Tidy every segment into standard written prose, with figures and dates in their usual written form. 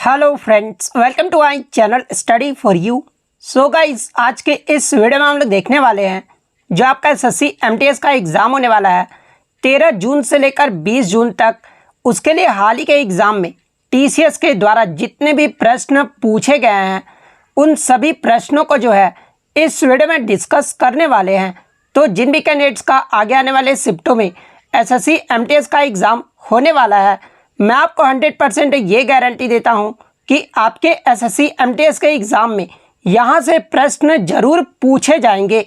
Hello friends, welcome to my channel study for you. So guys, आज के इस video में हम लोग देखने वाले हैं जो आपका एसएससी एमटीएस का एग्ज़ाम होने वाला है 13 जून से लेकर 20 जून तक। उसके लिए हाल ही के एग्ज़ाम में टीसीएस के द्वारा जितने भी प्रश्न पूछे गए हैं उन सभी प्रश्नों को जो है इस वीडियो में डिस्कस करने वाले हैं। तो जिन भी कैंडिडेट्स का आगे आने वाले शिफ्टों में एसएससी एमटीएस का एग्ज़ाम होने वाला है, मैं आपको 100% ये गारंटी देता हूँ कि आपके एसएससी एमटीएस के एग्ज़ाम में यहाँ से प्रश्न जरूर पूछे जाएंगे।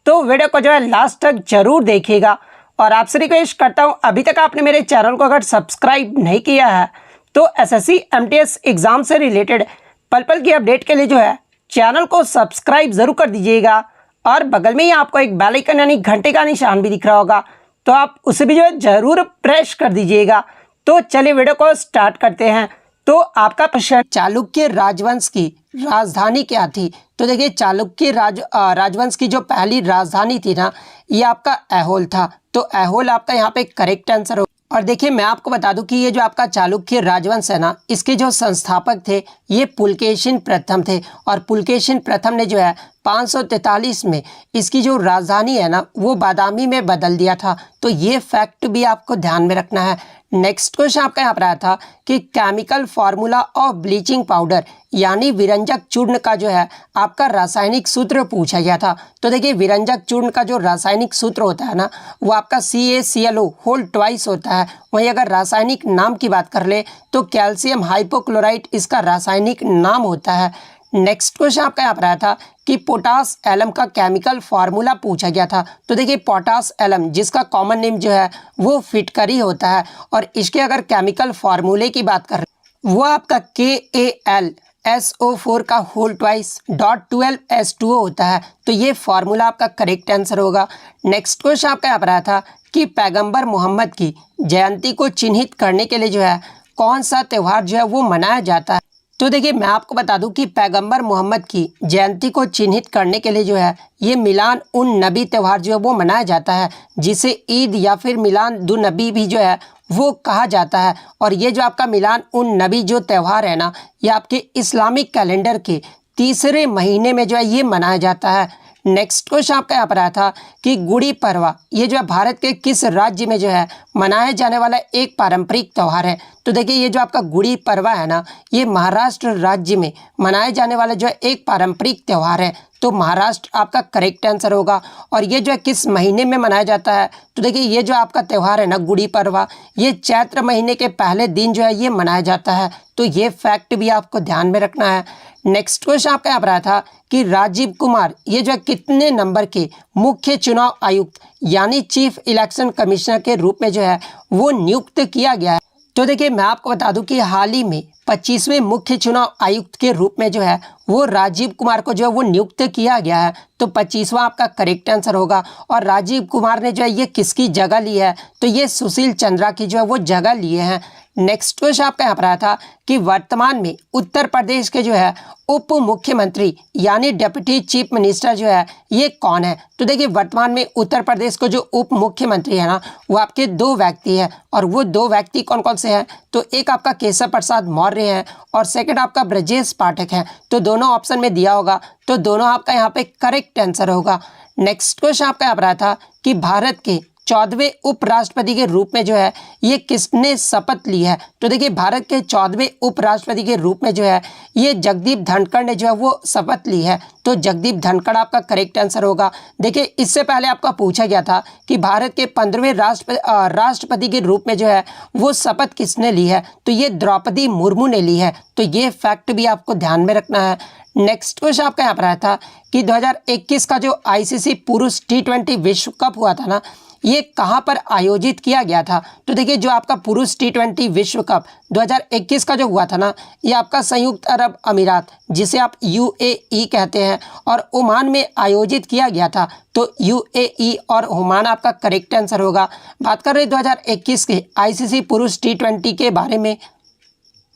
तो वीडियो को जो है लास्ट तक जरूर देखिएगा। और आपसे रिक्वेस्ट करता हूँ, अभी तक आपने मेरे चैनल को अगर सब्सक्राइब नहीं किया है तो एसएससी एमटीएस एग्ज़ाम से रिलेटेड पल पल की अपडेट के लिए जो है चैनल को सब्सक्राइब ज़रूर कर दीजिएगा। और बगल में ही आपको एक बेल आइकन यानी घंटे का निशान भी दिख रहा होगा, तो आप उसे भी जो है ज़रूर प्रेस कर दीजिएगा। तो चलिए वीडियो को स्टार्ट करते हैं। तो आपका प्रश्न, चालुक्य राजवंश की राजधानी क्या थी? तो देखिए, चालुक्य राजवंश की जो पहली राजधानी थी ना, ये आपका ऐहोल था। तो ऐहोल आपका यहाँ पे करेक्ट आंसर हो। और देखिए, मैं आपको बता दूं कि ये जो आपका चालुक्य राजवंश है ना, इसके जो संस्थापक थे ये पुलकेशिन प्रथम थे। और पुलकेशिन प्रथम ने जो है 543 में इसकी जो राजधानी है ना वो बादामी में बदल दिया था। तो ये फैक्ट भी आपको ध्यान में रखना है। नेक्स्ट क्वेश्चन आपका यहाँ पर आया था कि chemical formula of bleaching powder यानी विरंजक चूर्ण का जो है आपका रासायनिक सूत्र पूछा गया था। तो देखिए, विरंजक चूर्ण का जो रासायनिक सूत्र होता है ना वो आपका CaClO होल ट्वाइस होता है। वहीं अगर रासायनिक नाम की बात कर ले तो कैल्शियम हाइपोक्लोराइट इसका रासायनिक नाम होता है। नेक्स्ट क्वेश्चन आपका यहाँ पर आया था कि पोटास एलम का केमिकल फार्मूला पूछा गया था। तो देखिए, पोटास एलम जिसका कॉमन नेम जो है वो फिटकरी होता है। और इसके अगर केमिकल फार्मूले की बात कर वो आपका KAlSO4 का होल ट्वाइस .12H2O होता है। तो ये फार्मूला आपका करेक्ट आंसर होगा। नेक्स्ट क्वेश्चन आपका यहाँ पर आया था कि पैगंबर मोहम्मद की जयंती को चिन्हित करने के लिए जो है कौन सा त्यौहार जो है वो मनाया जाता है? तो देखिए, मैं आपको बता दूं कि पैगंबर मोहम्मद की जयंती को चिन्हित करने के लिए जो है ये मिलान उन नबी त्यौहार जो है वो मनाया जाता है, जिसे ईद या फिर मिलान दु नबी भी जो है वो कहा जाता है। और ये जो आपका मिलान उन नबी जो त्यौहार है ना, ये आपके इस्लामिक कैलेंडर के तीसरे महीने में जो है ये मनाया जाता है। नेक्स्ट क्वेश्चन आपका यहाँ पर आया था कि गुड़ी पड़वा ये जो है भारत के किस राज्य में जो है मनाए जाने वाला एक पारंपरिक त्यौहार है? तो देखिए, ये जो आपका गुड़ी पड़वा है ना ये महाराष्ट्र राज्य में मनाए जाने वाला जो है एक पारंपरिक त्यौहार है। तो महाराष्ट्र आपका करेक्ट आंसर होगा। और ये जो है किस महीने में मनाया जाता है? तो देखिए, ये जो आपका त्यौहार है ना गुड़ी पड़वा ये चैत्र महीने के पहले दिन जो है ये मनाया जाता है। तो ये फैक्ट भी आपको ध्यान में रखना है। नेक्स्ट क्वेश्चन आपका यहाँ पर आया था कि राजीव कुमार ये जो है कितने नंबर के मुख्य चुनाव आयुक्त यानी चीफ इलेक्शन कमिश्नर के रूप में जो है वो नियुक्त किया गया है? तो देखिए, मैं आपको बता दूं कि हाल ही में 25वें मुख्य चुनाव आयुक्त के रूप में जो है वो राजीव कुमार को जो है वो नियुक्त किया गया है। तो 25वां आपका करेक्ट आंसर होगा। और राजीव कुमार ने जो है ये किसकी जगह ली है? तो ये सुशील चंद्रा की जो है वो जगह लिए हैं। नेक्स्ट क्वेश्चन आपका यहाँ पर आया था कि वर्तमान में उत्तर प्रदेश के जो है उप मुख्यमंत्री यानी डिप्टी चीफ मिनिस्टर जो है ये कौन है? तो देखिए, वर्तमान में उत्तर प्रदेश को जो उप मुख्यमंत्री है ना वो आपके दो व्यक्ति हैं। और वो दो व्यक्ति कौन कौन से हैं? तो एक आपका केशव प्रसाद मौर्य है और सेकंड आपका ब्रजेश पाठक है। तो दोनों ऑप्शन में दिया होगा, तो दोनों आपका यहाँ पे करेक्ट आंसर होगा। नेक्स्ट क्वेश्चन आपका यहाँ पर आया था कि भारत के 14वें उपराष्ट्रपति के रूप में जो है ये किसने शपथ ली है? तो देखिए, भारत के 14वें उपराष्ट्रपति के रूप में जो है ये जगदीप धनखड़ ने जो है वो शपथ ली है। तो जगदीप धनखड़ आपका करेक्ट आंसर होगा। देखिए, इससे पहले आपका पूछा गया था कि भारत के 15वें राष्ट्रपति के रूप में जो है वो शपथ किसने ली है? तो ये द्रौपदी मुर्मू ने ली है। तो ये फैक्ट भी आपको ध्यान में रखना है। नेक्स्ट क्वेश्चन आपका यहाँ पर आया था कि 2021 का जो ICC पुरुष T20 विश्व कप हुआ था ना ये कहाँ पर आयोजित किया गया था? तो देखिए, जो आपका पुरुष T20 विश्व कप 2021 का जो हुआ था ना ये आपका संयुक्त अरब अमीरात जिसे आप UAE कहते हैं और ओमान में आयोजित किया गया था। तो UAE और ओमान आपका करेक्ट आंसर होगा। बात कर रहे 2021 के ICC पुरुष T20 के बारे में।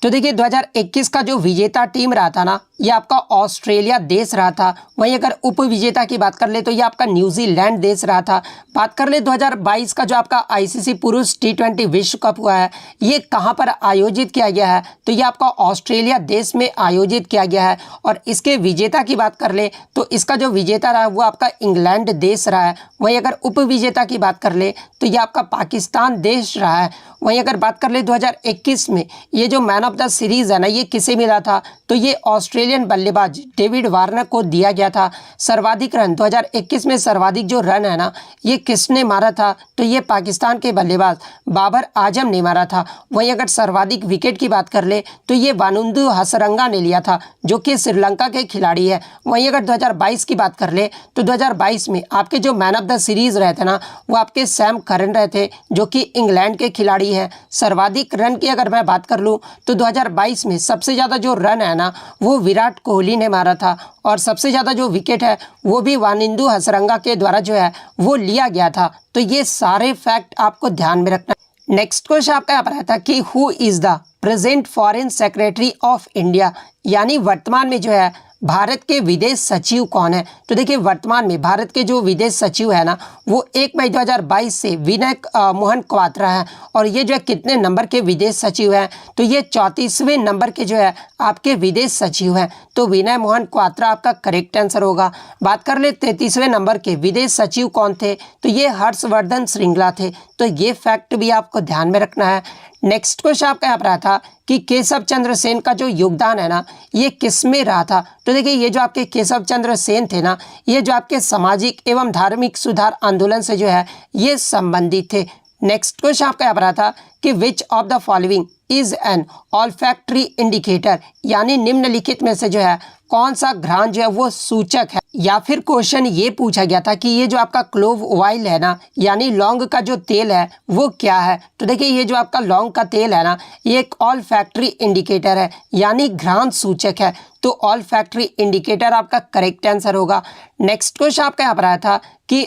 तो देखिए 2021 का जो विजेता टीम रहा था ना, ये आपका ऑस्ट्रेलिया देश रहा था। वहीं अगर उप विजेता की बात कर ले तो ये आपका न्यूजीलैंड देश रहा था। बात कर ले 2022 का जो आपका आईसीसी पुरुष T20 विश्व कप हुआ है, ये कहाँ पर आयोजित किया गया है, तो ये आपका ऑस्ट्रेलिया देश में आयोजित किया गया है। और इसके विजेता की बात कर ले तो इसका जो विजेता रहा वो आपका इंग्लैंड देश रहा है। वहीं अगर उप विजेता की बात कर ले तो ये आपका पाकिस्तान देश रहा है। वहीं अगर बात कर ले 2021 में ये जो मैन ऑफ द सीरीज़ है ना, ये किसे मिला था, तो ये ऑस्ट्रेलियन बल्लेबाज डेविड वार्नर को दिया गया था। सर्वाधिक रन 2021 में सर्वाधिक जो रन है ना, ये किसने मारा था, तो ये पाकिस्तान के बल्लेबाज बाबर आजम ने मारा था। वहीं अगर सर्वाधिक विकेट की बात कर ले तो ये वानुंदु हसरंगा ने लिया था, जो कि श्रीलंका के खिलाड़ी है। वहीं अगर 2022 की बात कर ले तो 2022 में आपके जो मैन ऑफ द सीरीज़ रहे थे ना, वो आपके सैम करन रहे थे, जो कि इंग्लैंड के खिलाड़ी है। सर्वाधिक रन की अगर मैं बात कर लूँ तो 2022 में सबसे ज़्यादा जो रन है ना, वो विराट कोहली ने मारा था। और सबसे ज़्यादा जो विकेट है वो भी वानिंदु हसरंगा के द्वारा जो है वो लिया गया था। तो ये सारे फैक्ट आपको ध्यान में रखना है। नेक्स्ट क्वेश्चन आपका यहाँ पर आया था कि who is the present foreign secretary of India, यानी वर्तमान में जो है भारत के विदेश सचिव कौन है। तो देखिए वर्तमान में भारत के जो विदेश सचिव है ना, वो 1 मई 2022 से विनय मोहन क्वात्रा है। और ये जो है कितने नंबर के विदेश सचिव हैं, तो ये 34वें नंबर के जो है आपके विदेश सचिव हैं। तो विनय मोहन क्वात्रा आपका करेक्ट आंसर होगा। बात कर ले 33वें नंबर के विदेश सचिव कौन थे, तो ये हर्षवर्धन श्रृंगला थे। तो ये फैक्ट भी आपको ध्यान में रखना है। नेक्स्ट क्वेश्चन आपका यहाँ पर रहा था कि केशव चंद्र सेन का जो योगदान है ना, ये किस में रहा था। तो देखिए ये जो आपके केशव चंद्र सेन थे ना, ये जो आपके सामाजिक एवं धार्मिक सुधार आंदोलन से जो है ये संबंधित थे। नेक्स्ट क्वेश्चन आपका यहाँ पर रहा था कि विच of the following is an olfactory indicator, यानी निम्नलिखित में से जो है कौन सा घ्राण जो है वो सूचक है। या फिर क्वेश्चन ये पूछा गया था कि ये जो आपका क्लोव ऑयल है ना, यानी लौंग का जो तेल है वो क्या है। तो देखिए ये जो आपका लौंग का तेल है ना, ये एक ऑल्फैक्टरी इंडिकेटर है, यानी घ्राण सूचक है। तो ऑल्फैक्टरी इंडिकेटर आपका करेक्ट आंसर होगा। नेक्स्ट क्वेश्चन आपका यहाँ पर आया था कि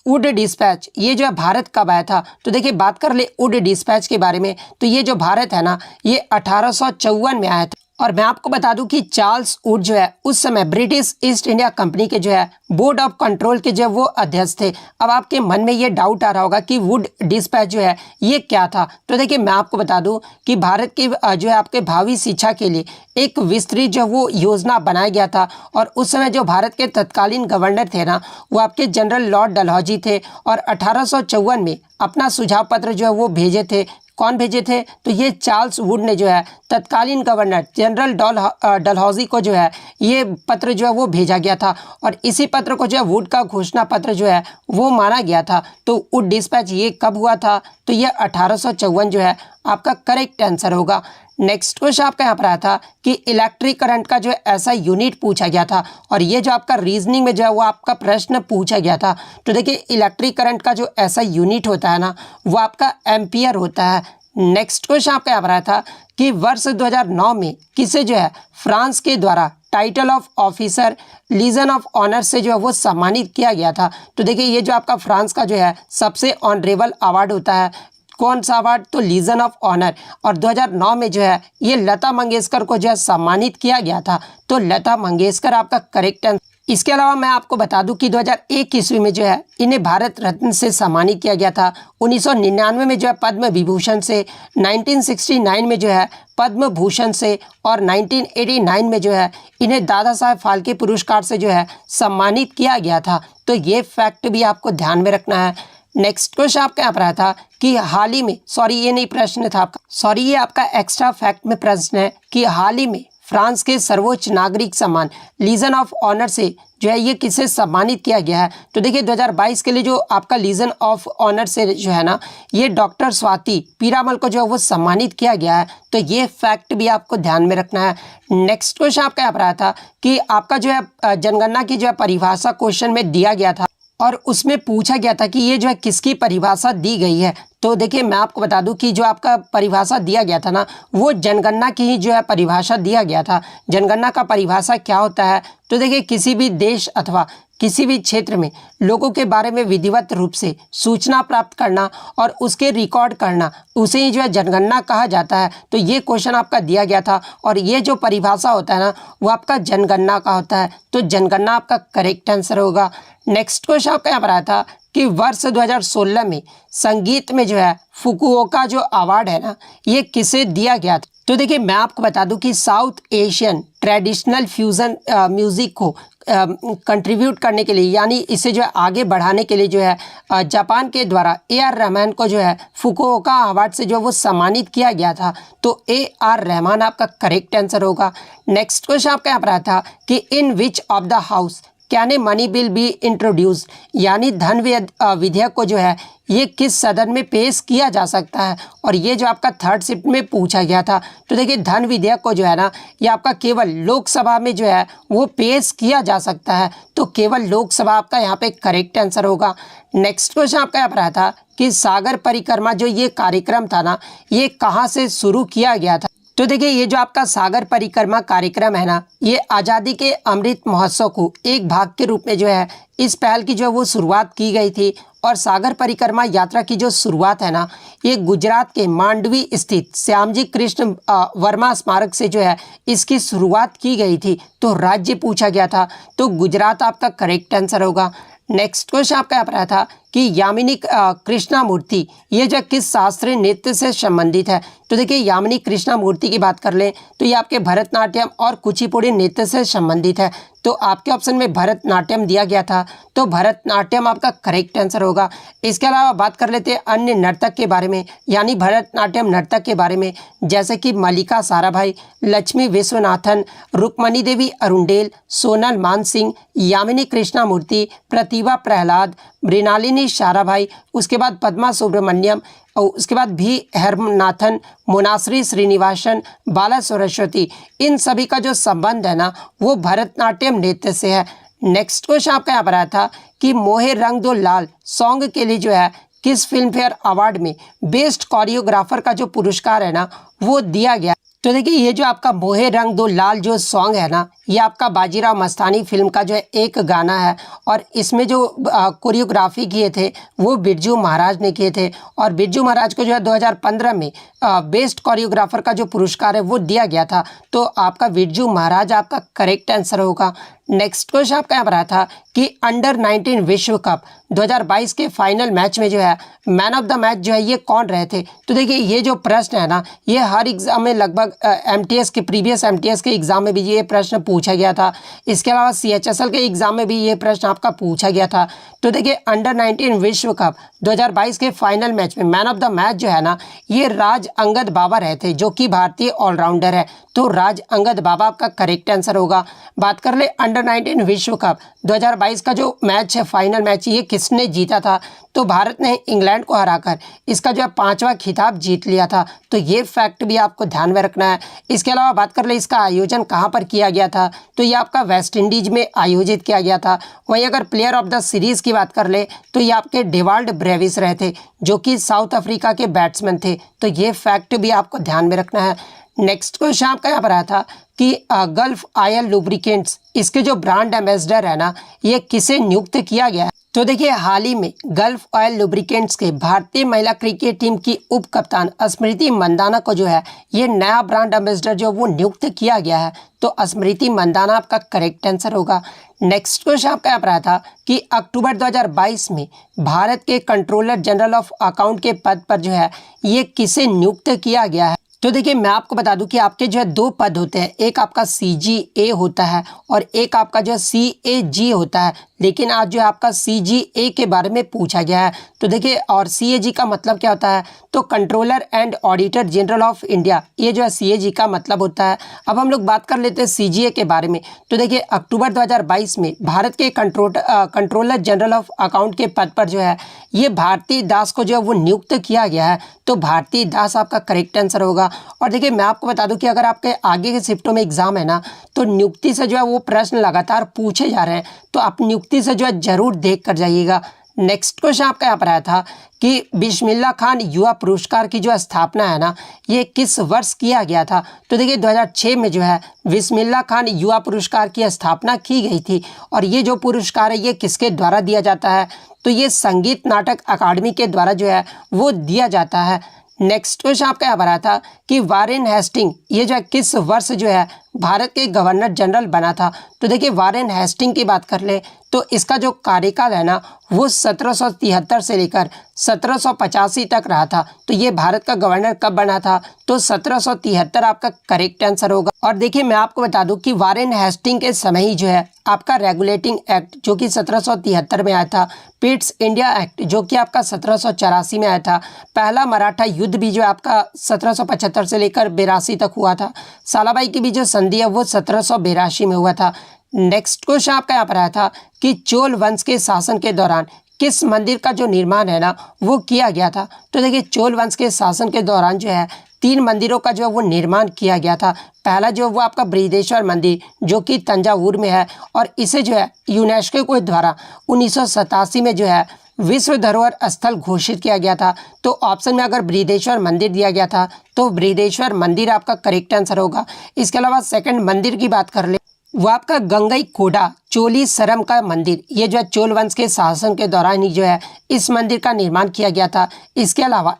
वुड डिस्पैच ये जो है भारत कब आया था। तो देखिए बात कर ले वुड डिस्पैच के बारे में, तो ये जो भारत है ना, ये 1854 में आया था। और मैं आपको बता दूं कि चार्ल्स वुड जो है उस समय ब्रिटिश ईस्ट इंडिया कंपनी के जो है बोर्ड ऑफ कंट्रोल के जो वो अध्यक्ष थे। अब आपके मन में ये डाउट आ रहा होगा कि वुड डिस्पैच जो है ये क्या था। तो देखिए मैं आपको बता दूं कि भारत की जो है आपके भावी शिक्षा के लिए एक विस्तृत जो वो योजना बनाया गया था। और उस समय जो भारत के तत्कालीन गवर्नर थे ना, वो आपके जनरल लॉर्ड डलहौजी थे। और 1854 में अपना सुझाव पत्र जो है वो भेजे थे। कौन भेजे थे, तो ये चार्ल्स वुड ने जो है तत्कालीन गवर्नर जनरल डलहौजी को जो है ये पत्र जो है वो भेजा गया था। और इसी पत्र को जो है वुड का घोषणा पत्र जो है वो माना गया था। तो वुड डिस्पैच ये कब हुआ था, तो ये 1854 जो है आपका करेक्ट आंसर होगा। नेक्स्ट क्वेश्चन आपका यहाँ पर आया था कि इलेक्ट्रिक करंट का जो है ऐसा यूनिट पूछा गया था। और ये जो आपका रीजनिंग में जो है वो आपका प्रश्न पूछा गया था। तो देखिए इलेक्ट्रिक करंट का जो ऐसा यूनिट होता है ना, वो आपका एम्पियर होता है। नेक्स्ट क्वेश्चन आपका यहाँ पर आया था कि वर्ष 2009 में किसे जो है फ्रांस के द्वारा title of officer Legion of Honour से जो है वो सम्मानित किया गया था। तो देखिए ये जो आपका फ्रांस का जो है सबसे ऑनरेबल अवार्ड होता है। कौन सा अवार्ड, तो लीजन ऑफ ऑनर। और 2009 में जो है ये लता मंगेशकर को जो है सम्मानित किया गया था। तो लता मंगेशकर आपका करेक्ट आंसर। इसके अलावा मैं आपको बता दूं कि 2001 ईस्वी में जो है इन्हें भारत रत्न से सम्मानित किया गया था। 1999 में जो है पद्म विभूषण से, 1969 में जो है पद्म भूषण से, और 1989 में जो है इन्हें दादा साहेब फाल्के पुरस्कार से जो है सम्मानित किया गया था। तो ये फैक्ट भी आपको ध्यान में रखना है। नेक्स्ट क्वेश्चन आपका यहाँ पर आया था कि हाल ही में, सॉरी ये नहीं प्रश्न था आपका, सॉरी ये आपका एक्स्ट्रा फैक्ट में प्रश्न है कि हाल ही में फ्रांस के सर्वोच्च नागरिक सम्मान लीजन ऑफ ऑनर से जो है ये किसे सम्मानित किया गया है। तो देखिए 2022 के लिए जो आपका लीजन ऑफ ऑनर से जो है ना, ये डॉक्टर स्वाति पीरामल को जो है वो सम्मानित किया गया है। तो ये फैक्ट भी आपको ध्यान में रखना है। नेक्स्ट क्वेश्चन आपका यहाँ पर आया था कि आपका जो है जनगणना की जो है परिभाषा क्वेश्चन में दिया गया था, और उसमें पूछा गया था कि ये जो है किसकी परिभाषा दी गई है। तो देखिए मैं आपको बता दूं कि जो आपका परिभाषा दिया गया था ना, वो जनगणना की ही जो है परिभाषा दिया गया था। जनगणना का परिभाषा क्या होता है, तो देखिए किसी भी देश अथवा किसी भी क्षेत्र में लोगों के बारे में विधिवत रूप से सूचना प्राप्त करना और उसके रिकॉर्ड करना, उसे ही जो है जनगणना कहा जाता है। तो ये क्वेश्चन आपका दिया गया था और ये जो परिभाषा होता है ना, वो आपका जनगणना का होता है। तो जनगणना आपका करेक्ट आंसर होगा। नेक्स्ट क्वेश्चन आपका यहाँ पर आया था कि वर्ष 2016 में संगीत में जो है फुकुओका जो अवार्ड है ना, ये किसे दिया गया था। तो देखिए मैं आपको बता दूं कि south Asian traditional fusion music को कंट्रीब्यूट करने के लिए, यानी इसे जो है आगे बढ़ाने के लिए जो है जापान के द्वारा AR रहमान को जो है फुकुओका अवार्ड से जो वो सम्मानित किया गया था। तो AR रहमान आपका करेक्ट आंसर होगा। नेक्स्ट क्वेश्चन आपका यहाँ पर आया था कि in which of the house can a money bill be introduced, यानी धन विधेयक को जो है ये किस सदन में पेश किया जा सकता है। और ये जो आपका थर्ड शिफ्ट में पूछा गया था। तो देखिए धन विधेयक को जो है ना, ये आपका केवल लोकसभा में जो है वो पेश किया जा सकता है। तो केवल लोकसभा आपका यहाँ पे करेक्ट आंसर होगा। नेक्स्ट क्वेश्चन आपका यहाँ पर आया था कि सागर परिक्रमा जो ये कार्यक्रम था ना, ये कहाँ से शुरू किया गया था। तो देखिए ये जो आपका सागर परिक्रमा कार्यक्रम है ना, ये आज़ादी के अमृत महोत्सव को एक भाग के रूप में जो है इस पहल की जो है वो शुरुआत की गई थी। और सागर परिक्रमा यात्रा की जो शुरुआत है ना, ये गुजरात के मांडवी स्थित श्यामजी कृष्ण वर्मा स्मारक से जो है इसकी शुरुआत की गई थी। तो राज्य पूछा गया था, तो गुजरात आपका करेक्ट आंसर होगा। नेक्स्ट क्वेश्चन आपका यहाँ पर आया था कि यामिनी कृष्णामूर्ति ये जो किस शास्त्रीय नृत्य से संबंधित है। तो देखिए यामिनी कृष्णामूर्ति की बात कर लें तो ये आपके भरतनाट्यम और कुचिपुड़ी नृत्य से संबंधित है। तो आपके ऑप्शन में भरतनाट्यम दिया गया था, तो भरतनाट्यम आपका करेक्ट आंसर होगा। इसके अलावा बात कर लेते हैं अन्य नर्तक के बारे में, यानी भरतनाट्यम नर्तक के बारे में, जैसे कि मल्लिका साराभाई, लक्ष्मी विश्वनाथन, रुक्मणी देवी अरुंडेल, सोनल मानसिंह, यामिनी कृष्णामूर्ति, प्रतिभा प्रहलाद, मृणालिनी साराभाई, उसके बाद पद्मा सुब्रमण्यम, और उसके बाद भी हेमनाथन, मोनाश्री श्रीनिवासन, बाला सरस्वती, इन सभी का जो संबंध है ना वो भरतनाट्यम नृत्य से है। नेक्स्ट क्वेश्चन आपका यहाँ पर आया था कि मोहे रंग दो लाल सॉन्ग के लिए जो है किस फिल्म फेयर अवार्ड में बेस्ट कोरियोग्राफर का जो पुरस्कार है ना वो दिया गया। तो देखिए ये जो आपका मोहे रंग दो लाल जो सॉन्ग है ना, ये आपका बाजीराव मस्तानी फिल्म का जो है एक गाना है और इसमें जो कोरियोग्राफी किए थे वो बिरजू महाराज ने किए थे। और बिरजू महाराज को जो है 2015 में बेस्ट कोरियोग्राफर का जो पुरस्कार है वो दिया गया था। तो आपका बिरजू महाराज आपका करेक्ट आंसर होगा। नेक्स्ट क्वेश्चन आपका यहाँ पर आया था कि अंडर 19 विश्व कप 2022 के फाइनल मैच में जो है मैन ऑफ द मैच जो है ये कौन रहे थे। तो देखिए ये जो प्रश्न है ना, ये हर एग्जाम में लगभग MTS के प्रीवियस MTS के एग्जाम में भी ये प्रश्न पूछा गया था। इसके अलावा CHSL के एग्जाम में भी ये प्रश्न आपका पूछा गया था। तो देखिए अंडर 19 विश्व कप 2022 के फाइनल मैच में मैन ऑफ द मैच जो है ना, ये राज अंगद बाबा रहे थे, जो कि भारतीय ऑलराउंडर है। तो राज अंगद बाबा आपका करेक्ट आंसर होगा। बात कर ले अंडर 19 विश्व कप 2022 का जो मैच है, फाइनल मैच, ये किसने जीता था। तो भारत ने इंग्लैंड को हराकर इसका जो है 5वां खिताब जीत लिया था। तो ये फैक्ट भी आपको ध्यान में रखना है। इसके अलावा बात कर ले इसका आयोजन कहाँ पर किया गया था। तो ये आपका वेस्ट इंडीज में आयोजित किया गया था। वहीं अगर प्लेयर ऑफ द सीरीज़ की बात कर ले तो ये आपके डेवाल्ड ब्रेविस रहे थे, जो कि साउथ अफ्रीका के बैट्समैन थे। तो ये फैक्ट भी आपको ध्यान में रखना है। नेक्स्ट क्वेश्चन आपका यहाँ पर आया था कि गल्फ ऑयल लुब्रिकेंट्स इसके जो ब्रांड एम्बेसडर है ना, ये किसे नियुक्त किया गया है। तो देखिए हाल ही में गल्फ ऑयल लुब्रिकेंट्स के भारतीय महिला क्रिकेट टीम की उप कप्तान स्मृति मंदाना को जो है ये नया ब्रांड एम्बेसडर जो वो नियुक्त किया गया है। तो स्मृति मंदाना आपका करेक्ट आंसर होगा। नेक्स्ट क्वेश्चन आपका यहाँ पर आया था कि अक्टूबर 2022 में भारत के कंट्रोलर जनरल ऑफ अकाउंट के पद पर जो है ये किसे नियुक्त किया गया है। तो देखिए मैं आपको बता दूं कि आपके जो है 2 पद होते हैं, एक आपका CGA होता है और एक आपका जो है CAG होता है। लेकिन आज जो है आपका CGA के बारे में पूछा गया है। तो देखिए और CAG का मतलब क्या होता है, तो controller and auditor general of India, ये जो है CAG का मतलब होता है। अब हम लोग बात कर लेते हैं CGA के बारे में। तो देखिए अक्टूबर 2022 में भारत के कंट्रोलर जनरल ऑफ अकाउंट के पद पर जो है ये भारती दास को जो है वो नियुक्त किया गया है। तो भारती दास आपका करेक्ट आंसर होगा। और देखिए मैं आपको बता दूं कि अगर आपके आगे के शिफ्टों में एग्जाम है ना, तो नियुक्ति से जो है वो प्रश्न लगातार पूछे जा रहे हैं। तो आप नियुक्ति से जो है जरूर देख कर जाइएगा। नेक्स्ट क्वेश्चन आपका यहाँ पर आया था कि बिस्मिल्लाह खान युवा पुरस्कार की जो स्थापना है ना, ये किस वर्ष किया गया था। तो देखिए 2006 में जो है बिस्मिल्लाह खान युवा पुरस्कार की स्थापना की गई थी। और ये जो पुरस्कार है ये किसके द्वारा दिया जाता है, तो ये संगीत नाटक अकादमी के द्वारा जो है वो दिया जाता है। नेक्स्ट क्वेश्चन आपका यहाँ पर आया था कि वारेन हेस्टिंग ये जो है किस वर्ष जो है भारत के गवर्नर जनरल बना था। तो देखिए वारेन हेस्टिंग की बात कर ले तो इसका जो कार्यकाल है ना वो 1773 से लेकर 1785 तक रहा था। तो ये भारत का गवर्नर कब बना था, तो 1773 आपका करेक्ट आंसर होगा। और देखिए मैं आपको बता दूं कि वारेन हेस्टिंग के समय ही जो है आपका रेगुलेटिंग एक्ट जो कि 1773 में आया था, पिट्स इंडिया एक्ट जो कि आपका 1784 में आया था, पहला मराठा युद्ध भी जो आपका 1775 से लेकर 82 तक हुआ था, सालाबाई की भी जो संधि है वो 1782 में हुआ था। नेक्स्ट क्वेश्चन आपका यहाँ पर आया था कि चोल वंश के शासन के दौरान किस मंदिर का जो निर्माण है ना वो किया गया था। तो देखिए चोल वंश के शासन के दौरान जो है 3 मंदिरों का जो है वो निर्माण किया गया था। पहला जो वो आपका बृहदेश्वर मंदिर जो कि तंजावुर में है और इसे जो है यूनेस्को के द्वारा 1987 में जो है विश्व धरोहर स्थल घोषित किया गया था। तो ऑप्शन में अगर बृहदेश्वर मंदिर दिया गया था तो बृहदेश्वर मंदिर आपका करेक्ट आंसर होगा। इसके अलावा सेकंड मंदिर की बात कर ले वो आपका गंगई कोडा चोली सरम का मंदिर, ये जो है चोल वंश के शासन के दौरान ही जो है इस मंदिर का निर्माण किया गया था। इसके अलावा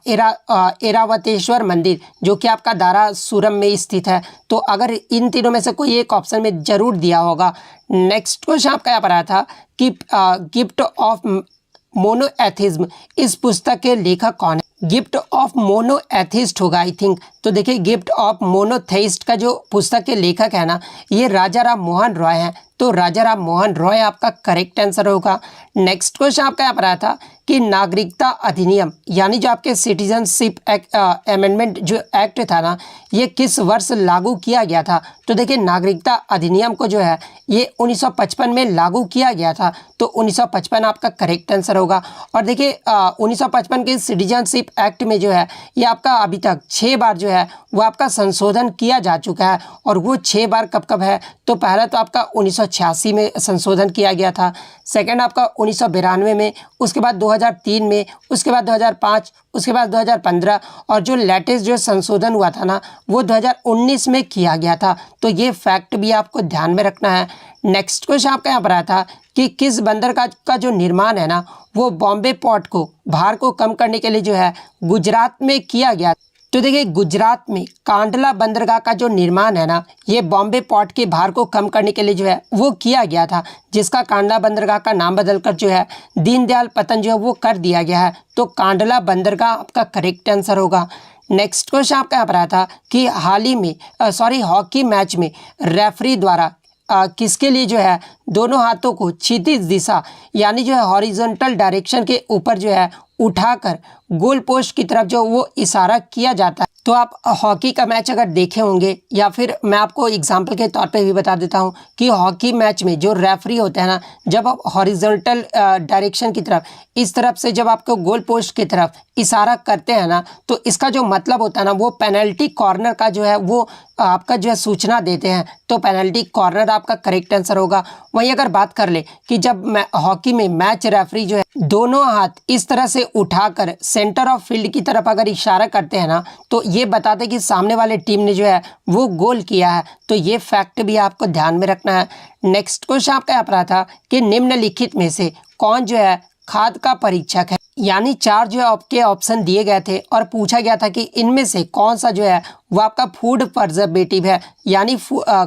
एरावतेश्वर मंदिर जो कि आपका दारासुरम में स्थित है। तो अगर इन तीनों में से कोई एक ऑप्शन में जरूर दिया होगा। नेक्स्ट क्वेश्चन आपका यहाँ पर आया था कि गिफ्ट ऑफ मोनोएथिज्म इस पुस्तक के लेखक कौन है। गिफ्ट ऑफ मोनोएथिस्ट होगा आई थिंक। तो देखिए गिफ्ट ऑफ मोनोथेइस्ट का जो पुस्तक के लेखक है ना ये राजा राम मोहन रॉय हैं। तो राजा राम मोहन रॉय आपका करेक्ट आंसर होगा। नेक्स्ट क्वेश्चन आपका यहाँ पर आया था कि नागरिकता अधिनियम यानी जो आपके सिटीजनशिप एक्ट अमेंडमेंट जो एक्ट था ना ये किस वर्ष लागू किया गया था। तो देखिए नागरिकता अधिनियम को जो है ये 1955 में लागू किया गया था। तो 1955 आपका करेक्ट आंसर होगा। और देखिए 1955 के सिटीजनशिप एक्ट में जो है ये आपका अभी तक 6 बार जो है वो आपका संशोधन किया जा चुका है। और वो 6 बार कब कब है, तो पहला तो आपका 1986 में संशोधन किया गया था, सेकंड आपका 1992 में, उसके बाद 2003 में, उसके बाद 2005, उसके बाद 2015 और जो लेटेस्ट जो संशोधन हुआ था ना वो 2019 में किया गया था। तो ये फैक्ट भी आपको ध्यान में रखना है। नेक्स्ट क्वेश्चन आपका यहाँ पर आया था कि किस बंदर का जो निर्माण है ना वो बॉम्बे पोर्ट को भार को कम करने के लिए जो है गुजरात में किया गया। तो देखिए गुजरात में कांडला बंदरगाह का जो निर्माण है ना ये बॉम्बे पोर्ट के भार को कम करने के लिए जो है वो किया गया था, जिसका कांडला बंदरगाह का नाम बदलकर जो है दीनदयाल पतन जो है वो कर दिया गया है। तो कांडला बंदरगाह आपका करेक्ट आंसर होगा। नेक्स्ट क्वेश्चन आपका यहाँ पर आया था कि हाल ही में हॉकी मैच में रेफरी द्वारा किसके लिए जो है दोनों हाथों को क्षितिज दिशा यानी जो है हॉरिजॉन्टल डायरेक्शन के ऊपर जो है उठाकर गोल पोस्ट की तरफ जो वो इशारा किया जाता है। तो आप हॉकी का मैच अगर देखे होंगे या फिर मैं आपको एग्जांपल के तौर पे भी बता देता हूँ कि हॉकी मैच में जो रेफरी होते हैं ना जब आप हॉरिजॉन्टल डायरेक्शन की तरफ इस तरफ से जब आपको गोल पोस्ट की तरफ इशारा करते हैं ना तो इसका जो मतलब होता है ना वो पेनल्टी कॉर्नर का जो है वो आपका जो है सूचना देते हैं। तो पेनल्टी कॉर्नर आपका करेक्ट आंसर होगा। वहीं अगर बात कर ले कि जब हॉकी में मैच रेफरी जो है दोनों हाथ इस तरह से उठाकर सेंटर ऑफ फील्ड की तरफ अगर इशारा करते हैं ना तो ये बताते कि सामने वाले टीम ने जो है वो गोल किया है। तो ये फैक्ट भी आपको ध्यान में रखना है। नेक्स्ट क्वेश्चन आपका यहाँ पर था कि निम्नलिखित में से कौन जो है खाद का परीक्षक है। यानी 4 जो है आपके ऑप्शन दिए गए थे और पूछा गया था कि इनमें से कौन सा जो है वो आपका फूड प्रिजर्वेटिव है यानी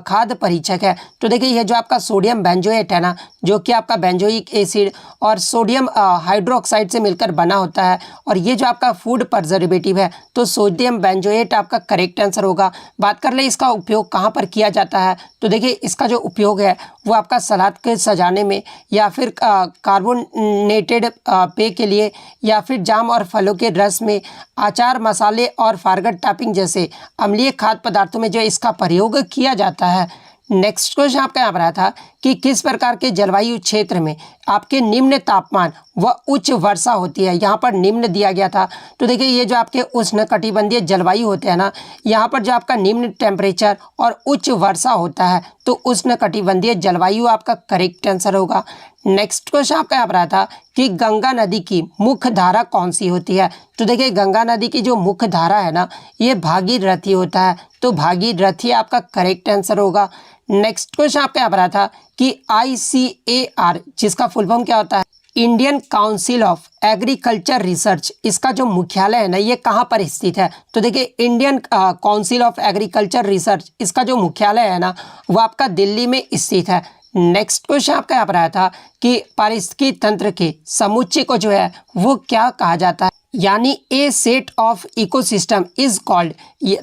खाद्य परीक्षक है। तो देखिए ये जो आपका सोडियम बेंजोएट है ना जो कि आपका बेंजोइक एसिड और सोडियम हाइड्रोक्साइड से मिलकर बना होता है और ये जो आपका फूड प्रिजर्वेटिव है तो सोडियम बेंजोएट आपका करेक्ट आंसर होगा। बात कर ले इसका उपयोग कहाँ पर किया जाता है। तो देखिए इसका जो उपयोग है वो आपका सलाद के सजाने में या फिर कार्बोनेटेड पेय के लिए या फिर जाम और फलों के रस में, अचार, मसाले और फारगट टॉपिंग जैसे अम्लीय खाद्य पदार्थों में जो इसका प्रयोग किया जाता है। नेक्स्ट क्वेश्चन आपका यहाँ पर आया था कि किस प्रकार के जलवायु क्षेत्र में आपके निम्न तापमान व उच्च वर्षा होती है। यहाँ पर निम्न दिया गया था। तो देखिए ये जो आपके उष्णकटिबंधीय जलवायु होते हैं ना, यहाँ पर जो आपका निम्न टेम्परेचर और उच्च वर्षा होता है तो उष्णकटिबंधीय जलवायु आपका करेक्ट आंसर होगा। नेक्स्ट क्वेश्चन आपका यहाँ पर रहा था कि गंगा नदी की मुख्य धारा कौन सी होती है। तो देखिए गंगा नदी की जो मुख्य धारा है ना, ये भागीरथी होता है, तो भागीरथी आपका करेक्ट आंसर होगा। नेक्स्ट क्वेश्चन आपका यहाँ पर रहा था कि ICAR जिसका फुल फॉर्म क्या होता है, Indian council of agriculture research, इसका जो मुख्यालय है ना ये कहाँ पर स्थित है। तो देखिए Indian council of agriculture research, इसका जो मुख्यालय है ना वो आपका दिल्ली में स्थित है। नेक्स्ट क्वेश्चन आपका यहाँ पर आया था कि पारिस्थितिकी तंत्र के समुच्चय को जो है वो क्या कहा जाता है, यानी a set of ecosystem is called.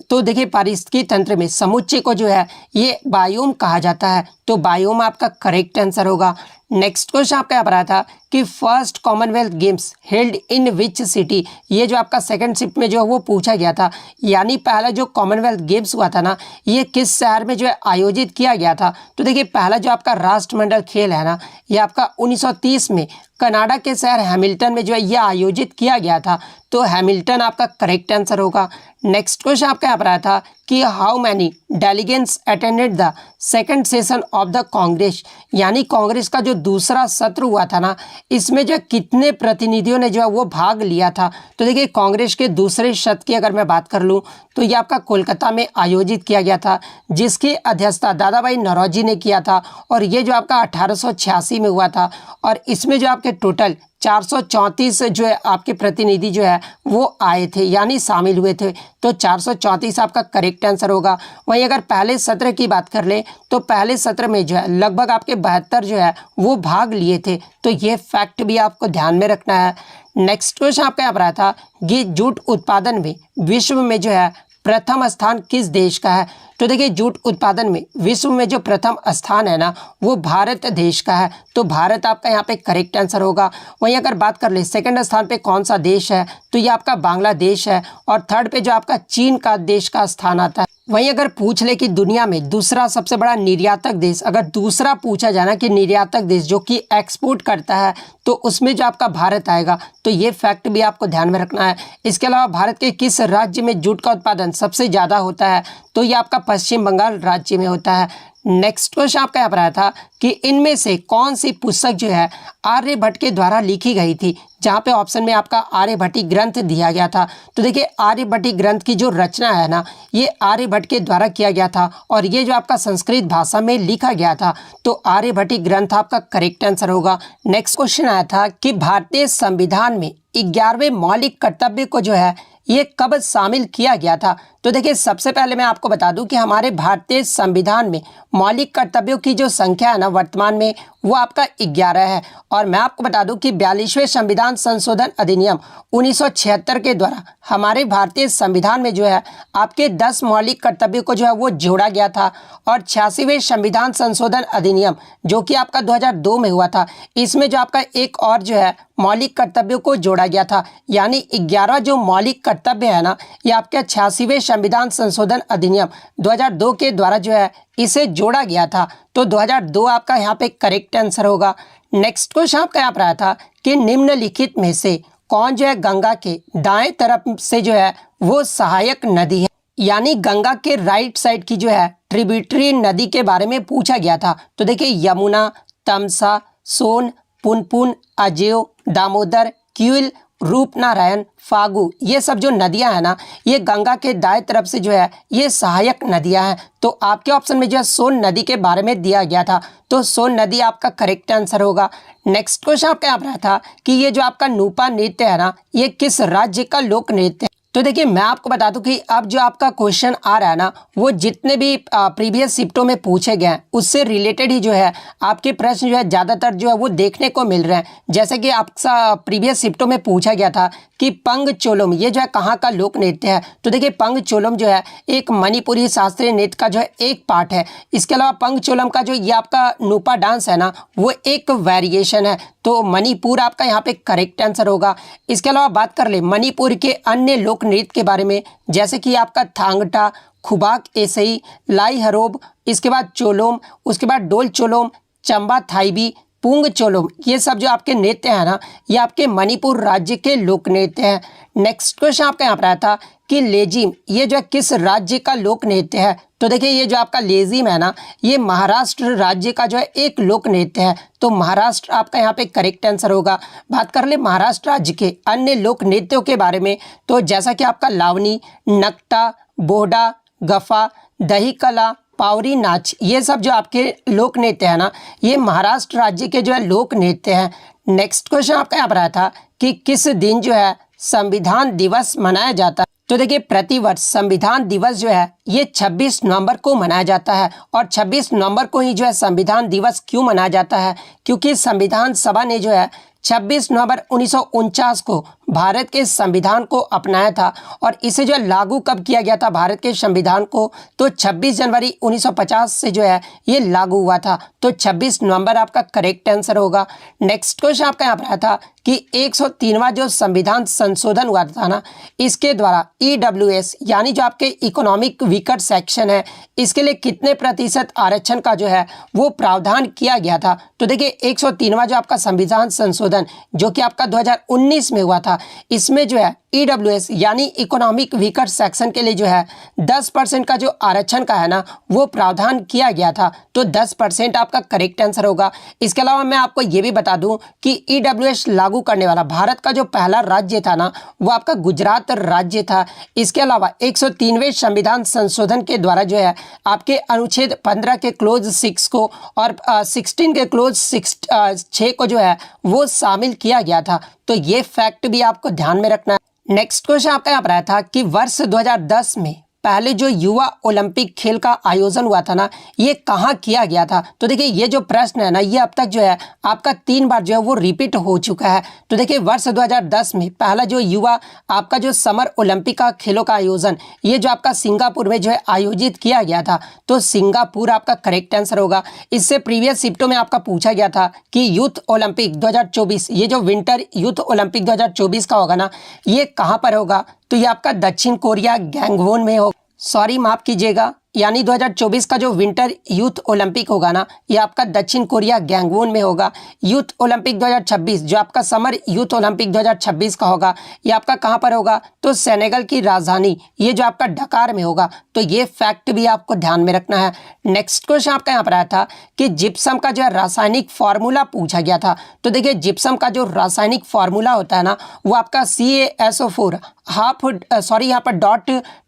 तो देखिए पारिस्थितिकी तंत्र में समुच्चय को जो है ये बायोम कहा जाता है, तो बायोम आपका करेक्ट आंसर होगा। नेक्स्ट क्वेश्चन आपका यहाँ पर आया था कि first Commonwealth games held in which city, ये जो आपका सेकंड शिफ्ट में जो है वो पूछा गया था, यानी पहला जो कॉमनवेल्थ गेम्स हुआ था ना ये किस शहर में जो है आयोजित किया गया था। तो देखिए पहला जो आपका राष्ट्रमंडल खेल है ना ये आपका 1930 में कनाडा के शहर हैमिल्टन में जो है यह आयोजित किया गया था, तो हैमिल्टन आपका करेक्ट आंसर होगा। नेक्स्ट क्वेश्चन आपका यहाँ पर आया था कि how many delegates attended the second session of the Congress, यानी कांग्रेस का जो दूसरा सत्र हुआ था ना इसमें जो कितने प्रतिनिधियों ने जो है वो भाग लिया था। तो देखिए कांग्रेस के दूसरे सत्र की अगर मैं बात कर लूँ तो ये आपका कोलकाता में आयोजित किया गया था, जिसकी अध्यक्षता दादा भाई नौरोजी ने किया था, और ये जो आपका 1886 में हुआ था, और इसमें जो आपके टोटल 434 जो है आपके प्रतिनिधि जो है वो आए थे, यानी शामिल हुए थे, तो 434 आपका करेक्ट आंसर होगा। वहीं अगर पहले सत्र की बात कर ले तो पहले सत्र में जो है लगभग आपके 72 जो है वो भाग लिए थे, तो ये फैक्ट भी आपको ध्यान में रखना है। नेक्स्ट क्वेश्चन आपका यहाँ पर आया था कि जूट उत्पादन में विश्व में जो है प्रथम स्थान किस देश का है। तो देखिए जूट उत्पादन में विश्व में जो प्रथम स्थान है ना वो भारत देश का है, तो भारत आपका यहाँ पे करेक्ट आंसर होगा। वहीं अगर बात कर ले सेकंड स्थान पे कौन सा देश है तो ये आपका बांग्लादेश है, और थर्ड पे जो आपका चीन का देश का स्थान आता है। वहीं अगर पूछ ले कि दुनिया में दूसरा सबसे बड़ा निर्यातक देश, अगर दूसरा पूछा जाना कि निर्यातक देश जो कि एक्सपोर्ट करता है तो उसमें जो आपका भारत आएगा, तो ये फैक्ट भी आपको ध्यान में रखना है। इसके अलावा भारत के किस राज्य में जूट का उत्पादन सबसे ज़्यादा होता है, तो ये आपका पश्चिम बंगाल राज्य में होता है। नेक्स्ट क्वेश्चन आपका यहाँ पर आया था कि इनमें से कौन सी पुस्तक जो है आर्यभट्ट के द्वारा लिखी गई थी, जहाँ पे ऑप्शन में आपका आर्यभट्टी ग्रंथ दिया गया था। तो देखिए आर्यभट्टी ग्रंथ की जो रचना है ना ये आर्यभट्ट के द्वारा किया गया था, और ये जो आपका संस्कृत भाषा में लिखा गया था, तो आर्यभट्टी ग्रंथ आपका करेक्ट आंसर होगा। नेक्स्ट क्वेश्चन आया था कि भारतीय संविधान में 11वें मौलिक कर्तव्य को जो है ये कब शामिल किया गया था। तो देखिए सबसे पहले मैं आपको बता दूं कि हमारे भारतीय संविधान में मौलिक कर्तव्यों की जो संख्या है ना वर्तमान में वो आपका 11 है, और मैं आपको बता दूं कि 42वें संविधान संशोधन अधिनियम 1976 के द्वारा हमारे भारतीय संविधान में जो है आपके 10 मौलिक कर्तव्यों को जो है वो जोड़ा गया था, और 86वें संविधान संशोधन अधिनियम जो कि आपका 2002 में हुआ था, इसमें जो आपका एक और जो है मौलिक कर्तव्यों को जोड़ा गया था, यानी 11 जो मौलिक कर्तव्य है ना ये आपके 86वें संविधान संशोधन अधिनियम 2002 के द्वारा जो है इसे जोड़ा गया था, तो 2002 आपका यहाँ पे करेक्ट आंसर होगा। नेक्स्ट क्वेश्चन आपका यहाँ पर आया था कि निम्नलिखित में से कौन जो है गंगा के दाएं तरफ से जो है वो सहायक नदी है, यानी गंगा के राइट साइड की जो है ट्रिब्यूटरी नदी के बारे में पूछा गया था। तो देखिए यमुना, तमसा, सोन, पुनपुन, अजेय, दामोदर, क्यूल, रूपनारायण, फागु, ये सब जो नदियां हैं ना ये गंगा के दाएं तरफ से जो है ये सहायक नदियां हैं, तो आपके ऑप्शन में जो है सोन नदी के बारे में दिया गया था, तो सोन नदी आपका करेक्ट आंसर होगा। नेक्स्ट क्वेश्चन आपका यहाँ पर था कि ये जो आपका नूपा नृत्य है ना ये किस राज्य का लोक नृत्य है। तो देखिए मैं आपको बता दूं कि अब जो आपका क्वेश्चन आ रहा है ना वो जितने भी प्रीवियस शिफ्टों में पूछे गए हैं उससे रिलेटेड ही जो है आपके प्रश्न जो है ज़्यादातर जो है वो देखने को मिल रहे हैं। जैसे कि आपका प्रीवियस शिफ्टों में पूछा गया था कि पंगचोलम ये जो है कहाँ का लोक नृत्य है। तो देखिए पंगचोलम जो है एक मणिपुरी शास्त्रीय नृत्य का जो है एक पार्ट है। इसके अलावा पंगचोलम का जो ये आपका नूपा डांस है ना वो एक वेरिएशन है, तो मणिपुर आपका यहाँ पे करेक्ट आंसर होगा। इसके अलावा बात कर ले मणिपुर के अन्य लोक नृत्य के बारे में, जैसे कि आपका थांगटा, खुबाक एसई, लाई हरोब, इसके बाद चोलोम, उसके बाद डोल चोलोम, चंबा थाईबी, पुंग चोलोम, ये सब जो आपके नृत्य है ना, ये आपके मणिपुर राज्य के लोक नृत्य हैं। नेक्स्ट क्वेश्चन आपका यहाँ पर आया था कि लेजिम ये जो है किस राज्य का लोक नृत्य है। तो देखिए ये जो आपका लेजिम है ना, ये महाराष्ट्र राज्य का जो है एक लोक नृत्य है। तो महाराष्ट्र आपका यहाँ पे करेक्ट आंसर होगा। बात कर ले महाराष्ट्र राज्य के अन्य लोक नृत्यों के बारे में, तो जैसा कि आपका लावनी, नकटा, बोहडा, गफा, दही कला, पावरी नाच, ये सब जो आपके लोक नृत्य है ना, ये महाराष्ट्र राज्य के जो है लोक नृत्य हैं। नेक्स्ट क्वेश्चन आपका यहाँ पर आया था कि किस दिन जो है संविधान दिवस मनाया जाता है। तो देखिए प्रतिवर्ष संविधान दिवस जो है ये 26 नवंबर को मनाया जाता है। और 26 नवंबर को ही जो है संविधान दिवस क्यों मनाया जाता है, क्योंकि संविधान सभा ने जो है 26 नवंबर 1949 को भारत के संविधान को अपनाया था। और इसे जो है लागू कब किया गया था भारत के संविधान को, तो 26 जनवरी 1950 से जो है ये लागू हुआ था। तो 26 नवंबर आपका करेक्ट आंसर होगा। नेक्स्ट क्वेश्चन आपका यहाँ पर आया था कि 103वां जो संविधान संशोधन हुआ था ना, इसके द्वारा EWS यानी जो आपके इकोनॉमिक वीकर सेक्शन है, इसके लिए कितने प्रतिशत आरक्षण का जो है वो प्रावधान किया गया था। तो देखिए 103वां जो आपका संविधान संशोधन जो कि आपका 2019 में हुआ था, इसमें जो है EWS यानी इकोनॉमिक वीकर सेक्शन के लिए जो है 10% का जो आरक्षण का है ना वो प्रावधान किया गया था। तो 10% आपका करेक्ट आंसर होगा। इसके अलावा मैं आपको ये भी बता दूं कि EWS लागू करने वाला भारत का जो पहला राज्य था ना वो आपका गुजरात राज्य था। इसके अलावा 103वें संविधान संशोधन के द्वारा जो है आपके अनुच्छेद 15 के क्लोज 6 को और 16 के क्लोज 6 को जो है वो शामिल किया गया था। तो ये फैक्ट भी आपको ध्यान में रखना है। नेक्स्ट क्वेश्चन आपका यहाँ पर आया था कि वर्ष 2010 में पहले जो युवा ओलंपिक खेल का आयोजन हुआ था ना, ये कहाँ किया गया था। तो देखिए ये जो प्रश्न है ना, ये अब तक जो है आपका 3 बार जो है वो रिपीट हो चुका है। तो देखिए वर्ष 2010 में पहला जो युवा आपका जो समर ओलंपिक का खेलों का आयोजन, ये जो आपका सिंगापुर में जो है आयोजित किया गया था। तो सिंगापुर आपका करेक्ट आंसर होगा। इससे प्रीवियस शिफ्टों में आपका पूछा गया था कि यूथ ओलंपिक 2024, ये जो विंटर यूथ ओलंपिक 2024 का होगा ना, ये कहाँ पर होगा। तो ये आपका दक्षिण कोरिया गैंगवोन में होगा, सॉरी माफ़ कीजिएगा, यानी 2024 का जो विंटर यूथ ओलंपिक होगा ना, ये आपका दक्षिण कोरिया गैंगवोन में होगा। यूथ ओलंपिक 2026 जो आपका समर यूथ ओलंपिक 2026 का होगा, ये आपका कहाँ पर होगा, तो सेनेगल की राजधानी ये जो आपका ढकार में होगा। तो ये फैक्ट भी आपको ध्यान में रखना है। नेक्स्ट क्वेश्चन आपका यहाँ पर आया था कि जिप्सम का जो है रासायनिक फार्मूला पूछा गया था। तो देखिए जिप्सम का जो रासायनिक फार्मूला होता है ना, वो आपका CaSO4 यहाँ पर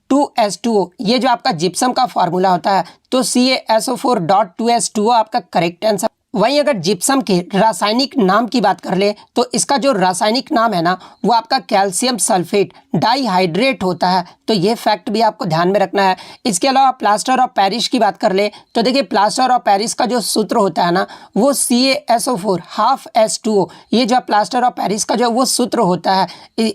.2H2O, ये जो आपका जिप्सम का फार्मूला होता है। तो CaSO4.2H2O आपका करेक्ट आंसर। वहीं अगर जिप्सम के रासायनिक नाम की बात कर ले तो इसका जो रासायनिक नाम है ना वो आपका कैल्शियम सल्फेट डाइहाइड्रेट होता है। तो ये फैक्ट भी आपको ध्यान में रखना है। इसके अलावा प्लास्टर ऑफ पेरिस की बात कर ले तो देखिए प्लास्टर ऑफ पेरिस का जो सूत्र होता है ना वो CaSO4 ये जो प्लास्टर ऑफ पेरिस का जो वो सूत्र होता है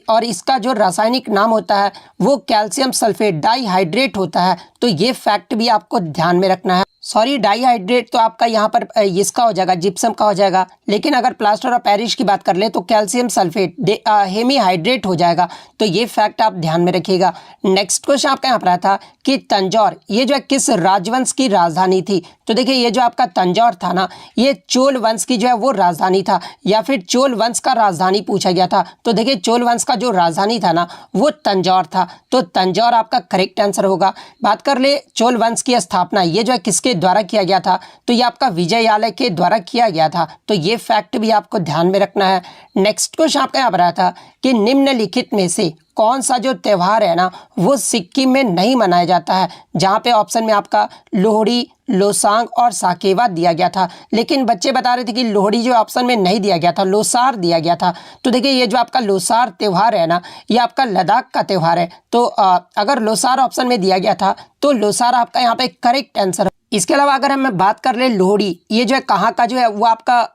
और इसका जो रासायनिक नाम होता है वो कैल्शियम सल्फेट डाइहाइड्रेट होता है। तो ये फैक्ट भी आपको ध्यान में रखना है। सॉरी डाइहाइड्रेट तो आपका यहाँ पर इसका हो जाएगा, जिप्सम का हो जाएगा। लेकिन अगर प्लास्टर ऑफ पेरिस की बात कर ले तो कैल्शियम सल्फेट हेमीहाइड्रेट हो जाएगा। तो ये फैक्ट आप ध्यान में रखिएगा। नेक्स्ट क्वेश्चन आपका यहाँ पर आया था कि तंजौर ये जो है किस राजवंश की राजधानी थी। तो देखिए ये जो आपका तंजौर था ना, ये चोल वंश की जो है वो राजधानी था, या फिर चोल वंश का राजधानी पूछा गया था। तो देखिए चोल वंश का जो राजधानी था ना वो तंजौर था। तो तंजौर आपका करेक्ट आंसर होगा। बात कर ले चोल वंश की स्थापना ये जो है किसके द्वारा किया गया था, तो ये आपका विजयालय के द्वारा किया गया था। तो ये फैक्ट भी आपको ध्यान में रखना है। नेक्स्ट क्वेश्चन आपका यहाँ पर आया था कि निम्नलिखित में से कौन सा जो त्यौहार है ना वो सिक्किम में नहीं मनाया जाता है, जहाँ पे ऑप्शन में आपका लोहड़ी, लोसांग और साकेवा दिया गया था। लेकिन बच्चे बता रहे थे कि लोहड़ी जो ऑप्शन में नहीं दिया गया था, लोसार दिया गया था। तो देखिए ये जो आपका लोसार त्यौहार है ना ये आपका लद्दाख का त्यौहार है। तो अगर लोसार ऑप्शन में दिया गया था तो लोसार आपका यहाँ पे करेक्ट आंसर। इसके अलावा अगर हम बात कर ले लोहड़ी ये जो है कहाँ का जो है वो आपका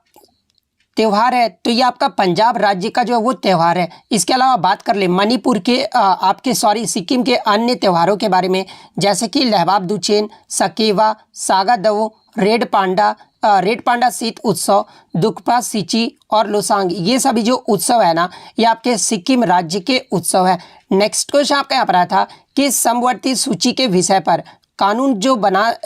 त्यौहार है, तो ये आपका पंजाब राज्य का जो है वो त्यौहार है। इसके अलावा बात कर ले मणिपुर के सिक्किम के अन्य त्योहारों के बारे में, जैसे कि लहबाब दुचेन, सकेवा, सागा दवो, रेड पांडा शीत उत्सव, दुखपा सिची और लोसांग, ये सभी जो उत्सव है ना ये आपके सिक्किम राज्य के उत्सव है। नेक्स्ट क्वेश्चन आपका यहाँ पर आया था कि समवर्ती सूची के विषय पर कानून जो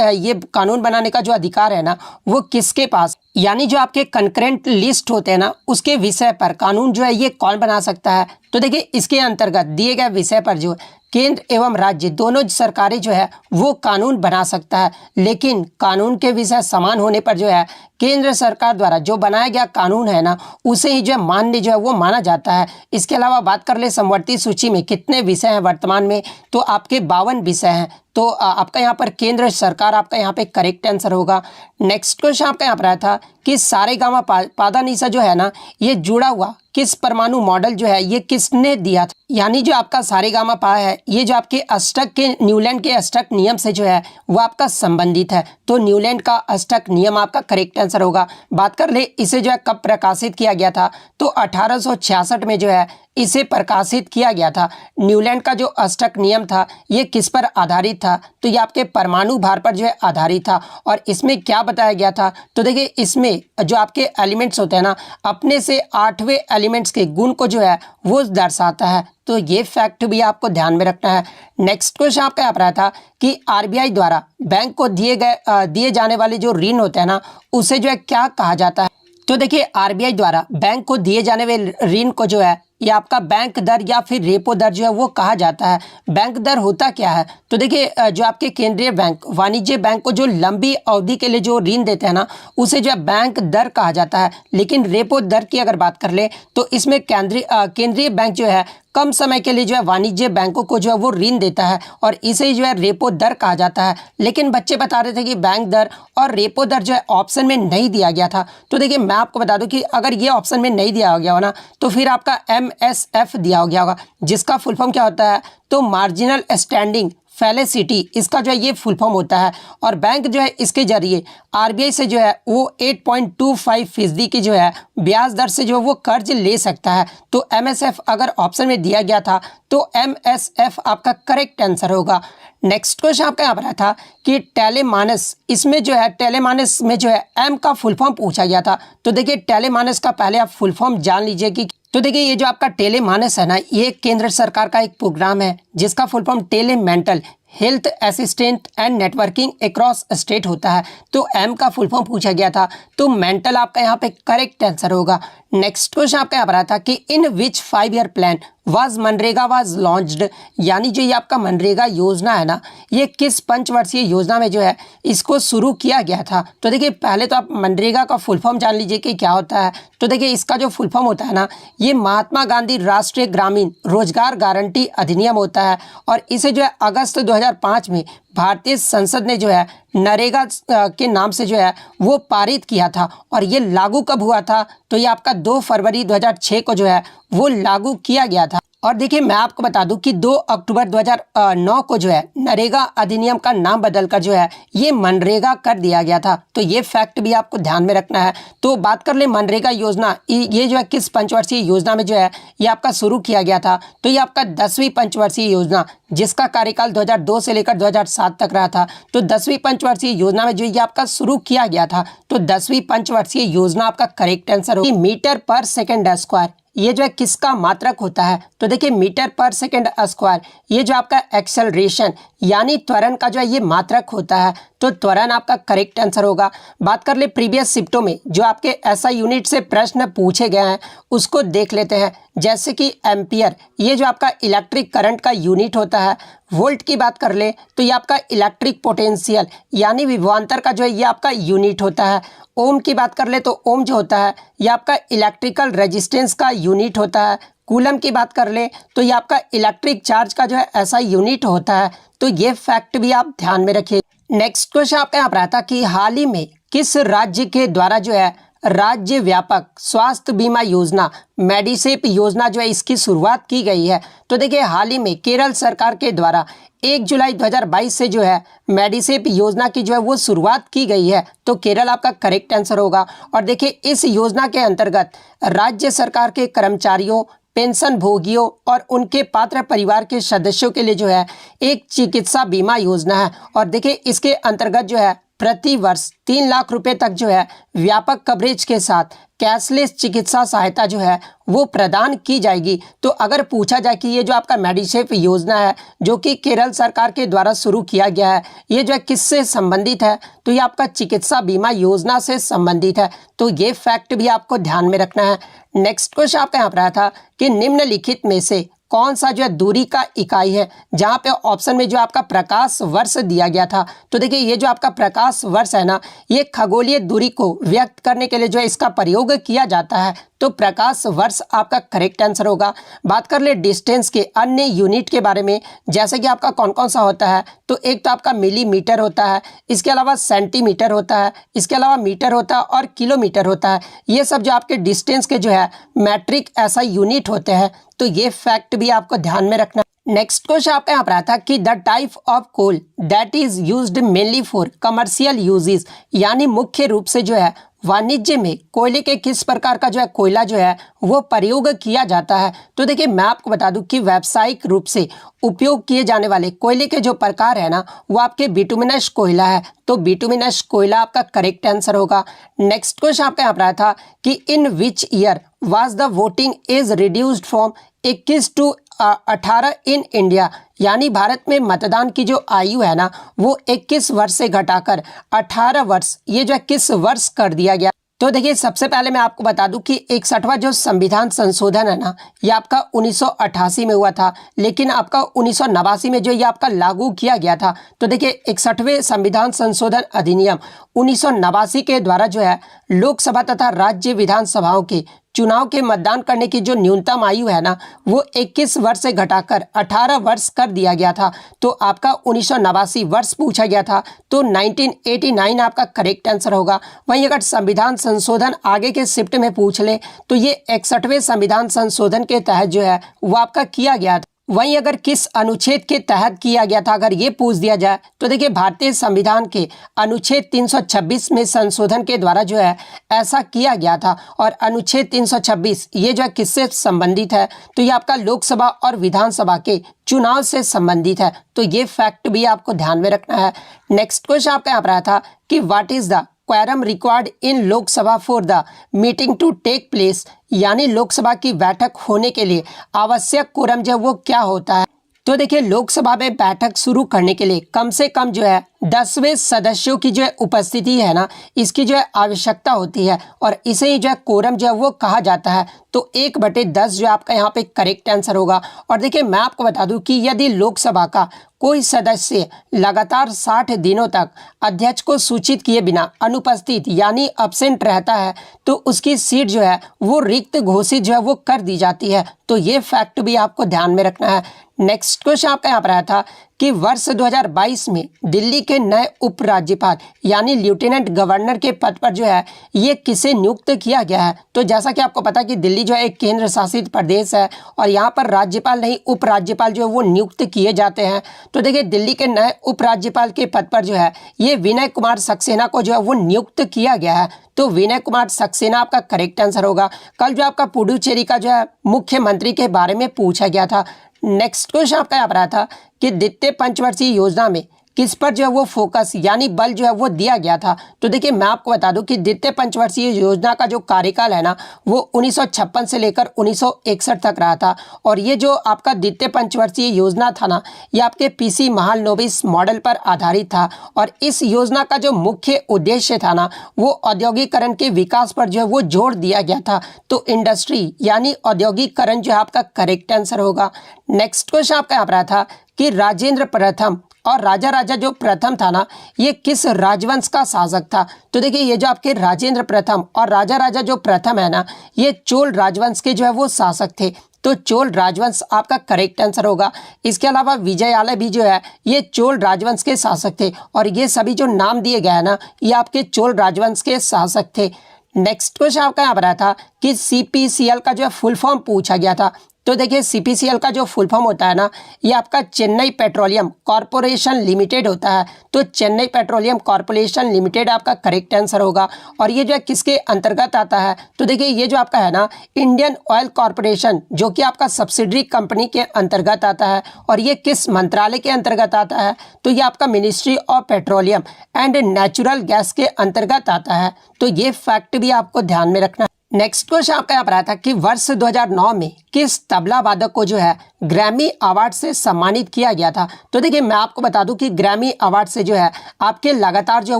ये कानून बनाने का जो अधिकार है ना वो किसके पास, यानी जो आपके कंकरेंट लिस्ट होते हैं ना उसके विषय पर कानून जो है ये कौन बना सकता है। तो देखिए इसके अंतर्गत दिए गए विषय पर जो केंद्र एवं राज्य दोनों सरकारें जो है वो कानून बना सकता है, लेकिन कानून के विषय समान होने पर जो है केंद्र सरकार द्वारा जो बनाया गया कानून है ना उसे ही जो है मान्य जो है वो माना जाता है। इसके अलावा बात कर ले समवर्ती सूची में कितने विषय हैं वर्तमान में, तो आपके 52 विषय हैं। तो आपका यहाँ पर केंद्र सरकार आपका यहाँ पे करेक्ट आंसर होगा। नेक्स्ट क्वेश्चन आपका यहाँ पर आया था कि सारेगामा पाधानीसा जो है ना ये जुड़ा हुआ किस परमाणु मॉडल जो है ये किसने दिया था, यानी जो आपका सारेगामा पा है ये जो आपके अष्टक के न्यूलैंड के अष्टक नियम से जो है वो आपका संबंधित है। तो न्यूलैंड का अष्टक नियम आपका करेक्ट आंसर होगा। बात कर ले इसे जो है कब प्रकाशित किया गया था, तो 1866 में जो है इसे प्रकाशित किया गया था। न्यूलैंड का जो अष्टक नियम था ये किस पर आधारित था, तो ये आपके परमाणु भार पर जो है आधारित था। और इसमें क्या बताया गया था, तो देखिए इसमें जो आपके एलिमेंट्स होते हैं ना अपने से 8वें एलिमेंट्स के गुण को जो है वो दर्शाता है। तो ये फैक्ट भी आपको ध्यान में रखना है। नेक्स्ट क्वेश्चन आपका यहाँ पर आया था कि आरबीआई द्वारा बैंक को दिए जाने वाले जो ऋण होते हैं ना उसे जो है क्या कहा जाता है। तो देखिए आरबीआई द्वारा बैंक को दिए जाने वाले ऋण को जो है ये आपका बैंक दर या फिर रेपो दर जो है वो कहा जाता है। बैंक दर होता क्या है, तो देखिए जो आपके केंद्रीय बैंक वाणिज्य बैंक को जो लंबी अवधि के लिए जो ऋण देते हैं ना उसे जो है बैंक दर कहा जाता है। लेकिन रेपो दर की अगर बात कर ले तो इसमें केंद्रीय बैंक जो है कम समय के लिए जो है वाणिज्य बैंकों को जो है वो ऋण देता है और इसे जो है रेपो दर कहा जाता है। लेकिन बच्चे बता रहे थे कि बैंक दर और रेपो दर जो है ऑप्शन में नहीं दिया गया था। तो देखिए मैं आपको बता दूं कि अगर ये ऑप्शन में नहीं दिया गया हो ना तो फिर आपका MSF दिया गया होगा, जिसका फुल फॉर्म क्या होता है, तो मार्जिनल स्टैंडिंग फैलेसिटी इसका जो है ये फुल फॉर्म होता है। और बैंक जो है इसके जरिए आरबीआई से जो है वो 8.25% की जो है ब्याज दर से जो है वो कर्ज ले सकता है। तो MSF अगर ऑप्शन में दिया गया था तो MSF आपका करेक्ट आंसर होगा। नेक्स्ट क्वेश्चन आपका यहाँ पर आया था कि टेलेमानस, इसमें जो है टेलेमानस में जो है M का फुल फॉर्म पूछा गया था। तो देखिए टेलेमानस का पहले आप फुल फॉर्म जान लीजिए कि तो देखिए ये जो आपका टेलेमानस है ना ये केंद्र सरकार का एक प्रोग्राम है जिसका full form telemental health assistant and networking across state होता है। तो M का फुल फॉर्म पूछा गया था तो मेंटल आपका यहाँ पे करेक्ट आंसर होगा। नेक्स्ट क्वेश्चन आपका यहाँ पर आया था कि in which 5 year plan was MNREGA was launched, यानी जो ये आपका मनरेगा योजना है ना ये किस पंचवर्षीय योजना में जो है इसको शुरू किया गया था। तो देखिए पहले तो आप मनरेगा का फुल फॉर्म जान लीजिए कि क्या होता है। तो देखिए इसका जो फुल फॉर्म होता है ना ये महात्मा गांधी राष्ट्रीय ग्रामीण रोजगार गारंटी अधिनियम होता है और इसे जो है अगस्त 2005 में भारतीय संसद ने जो है नरेगा के नाम से जो है वो पारित किया था। और ये लागू कब हुआ था, तो ये आपका 2 फरवरी 2006 को जो है वो लागू किया गया था। और देखिए मैं आपको बता दूं कि 2 अक्टूबर 2009 को जो है नरेगा अधिनियम का नाम बदलकर जो है ये मनरेगा कर दिया गया था। तो ये फैक्ट भी आपको ध्यान में रखना है। तो बात कर ले मनरेगा योजना ये जो है किस पंचवर्षीय योजना में जो है ये आपका शुरू किया गया था, तो ये आपका 10वीं पंचवर्षीय योजना जिसका कार्यकाल 2002 से लेकर 2007 तक रहा था। तो 10वीं पंचवर्षीय योजना में जो ये आपका शुरू किया गया था। तो 10वीं पंचवर्षीय योजना आपका करेक्ट आंसर होगी। मीटर पर सेकेंड स्क्वायर ये जो है किसका मात्रक होता है, तो देखिए मीटर पर सेकेंड स्क्वायर ये जो आपका एक्सेलरेशन यानी त्वरण का जो है ये मात्रक होता है। तो त्वरण आपका करेक्ट आंसर होगा। बात कर ले प्रीवियस शिफ्टों में जो आपके एसआई यूनिट से प्रश्न पूछे गए हैं उसको देख लेते हैं। जैसे कि एम्पियर ये जो आपका इलेक्ट्रिक करंट का यूनिट होता है। वोल्ट की बात कर ले तो ये आपका इलेक्ट्रिक पोटेंशियल यानी विभवांतर का जो है ये आपका यूनिट होता है। ओम की बात कर ले तो ओम जो होता है ये आपका इलेक्ट्रिकल रेजिस्टेंस का यूनिट होता है। कूलम की बात कर ले तो ये आपका इलेक्ट्रिक चार्ज का जो है ऐसा यूनिट होता है। तो ये फैक्ट भी आप ध्यान में रखिए। नेक्स्ट क्वेश्चन आपका यहाँ पर आता है कि हाल ही में किस राज्य के द्वारा जो है राज्य व्यापक स्वास्थ्य बीमा योजना मेडिसेप योजना जो है इसकी शुरुआत की गई है। तो देखिए हाल ही में केरल सरकार के द्वारा 1 जुलाई 2022 से जो है मेडिसेप योजना की जो है वो शुरुआत की गई है। तो केरल आपका करेक्ट आंसर होगा। और देखिए इस योजना के अंतर्गत राज्य सरकार के कर्मचारियों पेंशन भोगियों और उनके पात्र परिवार के सदस्यों के लिए जो है एक चिकित्सा बीमा योजना है। और देखिए इसके अंतर्गत जो है प्रति वर्ष 3 लाख रुपए तक जो है व्यापक कवरेज के साथ कैशलेस चिकित्सा सहायता जो है वो प्रदान की जाएगी। तो अगर पूछा जाए कि ये जो आपका मेडिसेफ योजना है जो कि केरल सरकार के द्वारा शुरू किया गया है, ये जो है किससे संबंधित है, तो ये आपका चिकित्सा बीमा योजना से संबंधित है। तो ये फैक्ट भी आपको ध्यान में रखना है। नेक्स्ट क्वेश्चन आपका यहाँ पर आया था कि निम्नलिखित में से कौन सा जो है दूरी का इकाई है, जहाँ पे ऑप्शन में जो आपका प्रकाश वर्ष दिया गया था। तो देखिए ये जो आपका प्रकाश वर्ष है ना, ये खगोलीय दूरी को व्यक्त करने के लिए जो है इसका प्रयोग किया जाता है। तो प्रकाश वर्ष आपका करेक्ट आंसर होगा। बात कर ले डिस्टेंस के अन्य यूनिट के बारे में, जैसे कि आपका कौन कौन सा होता है, तो एक तो आपका मिलीमीटर होता है, इसके अलावा सेंटीमीटर होता है, इसके अलावा मीटर होता है और किलोमीटर होता है। ये सब जो आपके डिस्टेंस के जो है मैट्रिक ऐसा यूनिट होते हैं। तो ये फैक्ट भी आपको ध्यान में रखना। नेक्स्ट क्वेश्चन आपका यहाँ पर आता कि the type of coal that is used mainly for commercial uses, यानी मुख्य रूप से जो है वाणिज्य में कोयले के किस प्रकार का जो है कोयला जो है वो प्रयोग किया जाता है। तो देखिए मैं आपको बता दूं कि व्यावसायिक रूप से उपयोग किए जाने वाले कोयले के जो प्रकार है ना, वो आपके बिटुमिनस कोयला है। तो बिटुमिनस कोयला आपका करेक्ट आंसर होगा। नेक्स्ट क्वेश्चन आपका यहाँ पर आया था कि in which year was the voting age reduced from 21 to 18 in India, यानी भारत में मतदान की जो आयु है ना वो 21 वर्ष से घटाकर 18 वर्ष ये जो है किस वर्ष कर दिया गया। तो देखिए सबसे पहले मैं आपको बता दूं कि 61वां जो संविधान संशोधन है ना, ये आपका 1988 में हुआ था, लेकिन आपका 1989 में जो ये आपका लागू किया गया था। तो देखिए 61वें संविधान संशोधन अधिनियम 1989 के द्वारा जो है लोकसभा तथा राज्य विधानसभाओं के चुनाव के मतदान करने की जो न्यूनतम आयु है ना वो 21 वर्ष से घटाकर 18 वर्ष कर दिया गया था। तो आपका 1989 वर्ष पूछा गया था, तो 1989 आपका करेक्ट आंसर होगा। वहीं अगर संविधान संशोधन आगे के शिफ्ट में पूछ ले तो ये 61वें संविधान संशोधन के तहत जो है वो आपका किया गया था। वहीं अगर किस अनुच्छेद के तहत किया गया था अगर ये पूछ दिया जाए तो देखिए भारतीय संविधान के अनुच्छेद 326 में संशोधन के द्वारा जो है ऐसा किया गया था। और अनुच्छेद 326 ये जो है किससे संबंधित है, तो ये आपका लोकसभा और विधानसभा के चुनाव से संबंधित है। तो ये फैक्ट भी आपको ध्यान में रखना है। नेक्स्ट क्वेश्चन आपका यहाँ पर आया था कि what is the quorum required in Lok Sabha for the meeting to take place, यानी लोकसभा की बैठक होने के लिए आवश्यक कोरम जो वो क्या होता है। तो देखिए लोकसभा में बैठक शुरू करने के लिए कम से कम जो है 10वें सदस्यों की जो है उपस्थिति है ना, इसकी जो है आवश्यकता होती है और इसे ही जो है कोरम जो है वो कहा जाता है। तो 1/10 जो आपका यहाँ पे करेक्ट आंसर होगा। और देखिए मैं आपको बता दूं कि यदि लोकसभा का कोई सदस्य लगातार 60 दिनों तक अध्यक्ष को सूचित किए बिना अनुपस्थित यानी अब्सेंट रहता है तो उसकी सीट जो है वो रिक्त घोषित जो है वो कर दी जाती है। तो ये फैक्ट भी आपको ध्यान में रखना है। नेक्स्ट क्वेश्चन आपका यहाँ पर आया था कि वर्ष 2022 में दिल्ली के नए उपराज्यपाल यानी लेफ्टिनेंट गवर्नर के पद पर जो है ये किसे नियुक्त किया गया है। तो जैसा कि आपको पता है कि दिल्ली जो है एक केंद्र शासित प्रदेश है और यहाँ पर राज्यपाल नहीं उपराज्यपाल जो है वो नियुक्त किए जाते हैं। तो देखिए दिल्ली के नए उपराज्यपाल के पद पर जो है ये विनय कुमार सक्सेना को जो है वो नियुक्त किया गया है। तो विनय कुमार सक्सेना आपका करेक्ट आंसर होगा। कल जो आपका पुडुचेरी का जो है मुख्यमंत्री के बारे में पूछा गया था। नेक्स्ट क्वेश्चन आपका यहाँ पर आया था कि द्वितीय पंचवर्षीय योजना में किस पर जो है वो फोकस यानी बल जो है वो दिया गया था। तो देखिए मैं आपको बता दूं कि द्वितीय पंचवर्षीय योजना का जो कार्यकाल है ना वो 1956 से लेकर 1961 तक रहा था। और ये जो आपका द्वितीय पंचवर्षीय योजना था ना, ये आपके पीसी महालनोबिस मॉडल पर आधारित था। और इस योजना का जो मुख्य उद्देश्य था ना वो औद्योगिकरण के विकास पर जो है वो जोर दिया गया था। तो इंडस्ट्री यानी औद्योगिकरण जो है आपका करेक्ट आंसर होगा। नेक्स्ट क्वेश्चन आपका यहाँ पर आया था कि राजेंद्र प्रथम और राजा राजा जो प्रथम था ना ये किस राजवंश का शासक था। तो देखिए ये जो आपके राजेंद्र प्रथम और राजा राजा जो प्रथम है ना ये चोल राजवंश के जो है वो शासक थे। तो चोल राजवंश आपका करेक्ट आंसर होगा। इसके अलावा विजयालय भी जो है ये चोल राजवंश के शासक थे और ये सभी जो नाम दिए गए हैं ना ये आपके चोल राजवंश के शासक थे। नेक्स्ट क्वेश्चन आपका यहाँ पर आया था कि CPCL का जो है फुल फॉर्म पूछा गया था। तो देखिए CPCL का जो फुल फॉर्म होता है ना, ये आपका चेन्नई पेट्रोलियम कॉरपोरेशन लिमिटेड होता है। तो चेन्नई पेट्रोलियम कॉरपोरेशन लिमिटेड आपका करेक्ट आंसर होगा। और ये जो है किसके अंतर्गत आता है, तो देखिए ये जो आपका है ना इंडियन ऑयल कॉरपोरेशन, जो कि आपका सब्सिडरी कंपनी के अंतर्गत आता है। और ये किस मंत्रालय के अंतर्गत आता है, तो ये आपका ministry of petroleum and natural gas के अंतर्गत आता है। तो ये फैक्ट भी आपको ध्यान में रखना है। नेक्स्ट क्वेश्चन आपका यहाँ पर आता है कि वर्ष 2009 में किस तबला वादक को जो है ग्रैमी अवार्ड से सम्मानित किया गया था। तो देखिए मैं आपको बता दूं कि ग्रैमी अवार्ड से जो है आपके लगातार जो है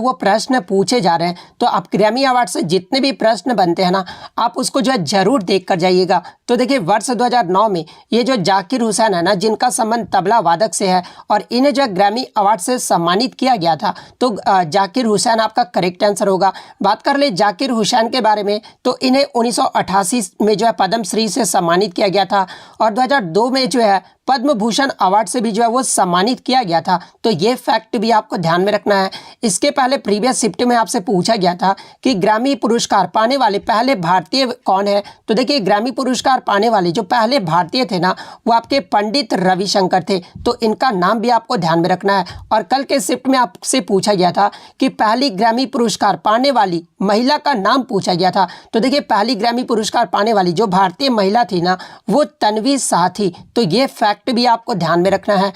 वो प्रश्न पूछे जा रहे हैं। तो आप ग्रैमी अवार्ड से जितने भी प्रश्न बनते हैं ना, आप उसको जो है जरूर देख कर जाइएगा। तो देखिए वर्ष 2009 में ये जो जाकिर हुसैन है ना, जिनका संबंध तबला वादक से है, और इन्हें जो है ग्रैमी अवार्ड से सम्मानित किया गया था। तो जाकिर हुसैन आपका करेक्ट आंसर होगा। बात कर ले जाकिर हुसैन के बारे में, तो इन्हें 1988 में जो है पद्मश्री से सम्मानित किया गया था। और 2002 में जो है पद्म भूषण अवार्ड से भी जो है वो सम्मानित किया गया था। तो ये फैक्ट भी आपको ध्यान में रखना है। इसके पहले प्रीवियस शिफ्ट में आपसे पूछा गया था कि ग्रैमी पुरस्कार पाने वाले पहले भारतीय कौन है। तो देखिए ग्रैमी पुरस्कार पाने वाले जो पहले भारतीय थे ना, वो आपके पंडित रविशंकर थे। तो इनका नाम भी आपको ध्यान में रखना है। और कल के शिफ्ट में आपसे पूछा गया था कि पहली ग्रैमी पुरस्कार पाने वाली महिला का नाम पूछा गया था। तो देखिए पहली ग्रैमी पुरस्कार पाने वाली जो भारतीय महिला थी ना, वो तन्वी शाह थी। तो ये फैक्ट भी आपको ध्यान में रखना है।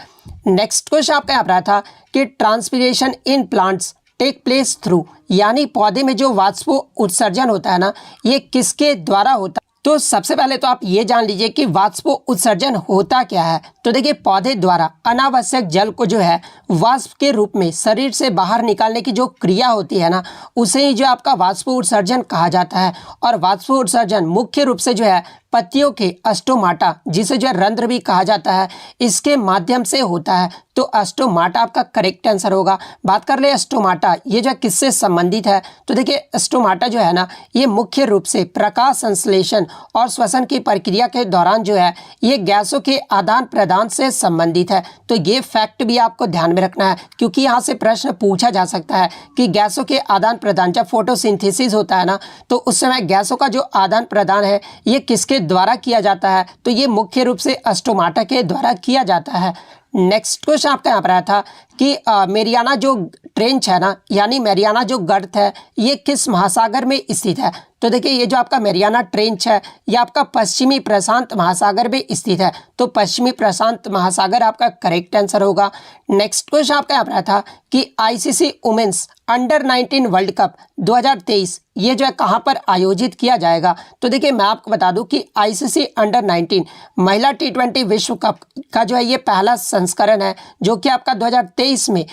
नेक्स्ट क्वेश्चन आपका यहाँ रहा था कि transpiration in plants take place through, यानी पौधे में जो वाष्प उत्सर्जन होता है ना, ये किसके द्वारा होता है। तो सबसे पहले तो आप ये जान लीजिए कि वाष्प उत्सर्जन होता क्या है। तो देखिए पौधे द्वारा अनावश्यक जल को जो है वाष्प के रूप में शरीर से बाहर निकालने की जो क्रिया होती है ना, उसे ही जो आपका वाष्प उत्सर्जन कहा जाता है। और वाष्प उत्सर्जन मुख्य रूप से जो है पत्तियों के अस्टोमाटा, जिसे जो है रंध्र भी कहा जाता है, इसके माध्यम से होता है। तो अस्टोमाटा आपका करेक्ट आंसर होगा। बात कर ले अस्टोमाटा, ये जो किससे संबंधित है। तो देखिए अस्टोमाटा जो है ना, ये मुख्य रूप से प्रकाश संश्लेषण और श्वसन की प्रक्रिया के दौरान जो है ये गैसों के आदान प्रदान से संबंधित है। तो ये फैक्ट भी आपको ध्यान में रखना है, क्योंकि यहाँ से प्रश्न पूछा जा सकता है कि गैसों के आदान प्रदान, जब फोटोसिंथेसिस होता है ना, तो उस समय गैसों का जो आदान प्रदान है ये किसके द्वारा किया जाता है। तो ये मुख्य रूप से अस्टोमाटा के द्वारा किया जाता है। नेक्स्ट क्वेश्चन आपका यहाँ पर आया था कि मेरियाना जो ट्रेंच है ना, यानी मेरियाना जो गर्त है, ये किस महासागर में स्थित है। तो देखिए ये जो आपका मेरियाना ट्रेंच है, ये आपका पश्चिमी प्रशांत महासागर में स्थित है। तो पश्चिमी प्रशांत महासागर आपका करेक्ट आंसर होगा। नेक्स्ट क्वेश्चन आपका यहाँ पर आया था कि ICC women's under world cup 2023 ये जो है कहाँ पर आयोजित किया जाएगा। तो देखिए मैं आपको बता दूं कि ICC अंडर-19 महिला T20 विश्व कप का जो है ये पहला संस्करण है, जो कि आपका 2023 में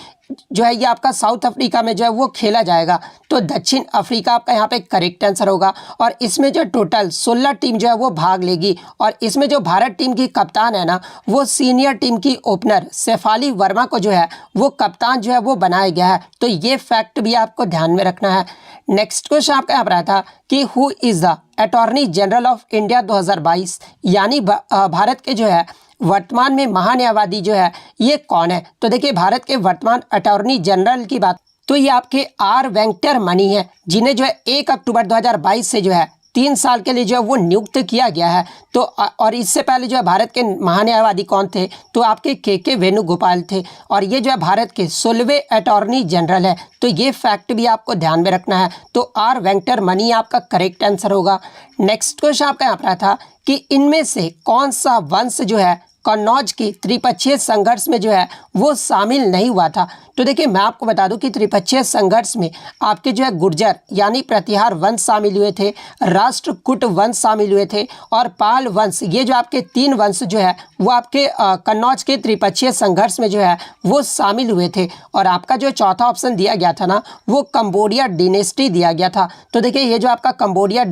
जो है ये आपका साउथ अफ्रीका में जो है वो खेला जाएगा। तो दक्षिण अफ्रीका आपका यहाँ पे करेक्ट आंसर होगा। और इसमें जो टोटल 16 टीम जो है वो भाग लेगी। और इसमें जो भारत टीम की कप्तान है ना, वो सीनियर टीम की ओपनर शेफाली वर्मा को जो है वो कप्तान जो है वो बनाया गया है। तो ये फैक्ट भी आपको ध्यान में रखना है। नेक्स्ट क्वेश्चन आपका यहाँ पर आया था कि who is the attorney general of India 2022, यानी भारत के जो है वर्तमान में महान्यायवादी जो है ये कौन है। तो देखिए भारत के वर्तमान अटॉर्नी जनरल की बात, तो ये आपके आर वेंकटरमणि है, जिन्हें जो है 1 अक्टूबर 2022 से जो है 3 साल के लिए जो है वो नियुक्त किया गया है। तो और इससे पहले जो है भारत के महान्यायवादी कौन थे, तो आपके के वेणुगोपाल थे। और ये जो है भारत के 16वें अटॉर्नी जनरल है। तो ये फैक्ट भी आपको ध्यान में रखना है। तो आर वेंकटरमणि आपका करेक्ट आंसर होगा। नेक्स्ट क्वेश्चन आपका यहाँ पर था कि इनमें से कौन सा वंश जो है कन्नौज की त्रिपक्षीय संघर्ष में जो है वो शामिल नहीं हुआ था। तो देखिए मैं आपको बता दूं कि त्रिपक्षीय संघर्ष में आपके जो है गुर्जर यानी प्रतिहार वंश शामिल हुए थे, राष्ट्रकूट वंश शामिल हुए थे, और पाल वंश। ये जो आपके 3 वंश जो है वो आपके कन्नौज के त्रिपक्षीय संघर्ष में जो है वो शामिल हुए थे। और आपका जो चौथा ऑप्शन दिया गया था ना, वो कंबोडिया डिनेस्टी दिया गया था। तो देखिए ये जो आपका कंबोडिया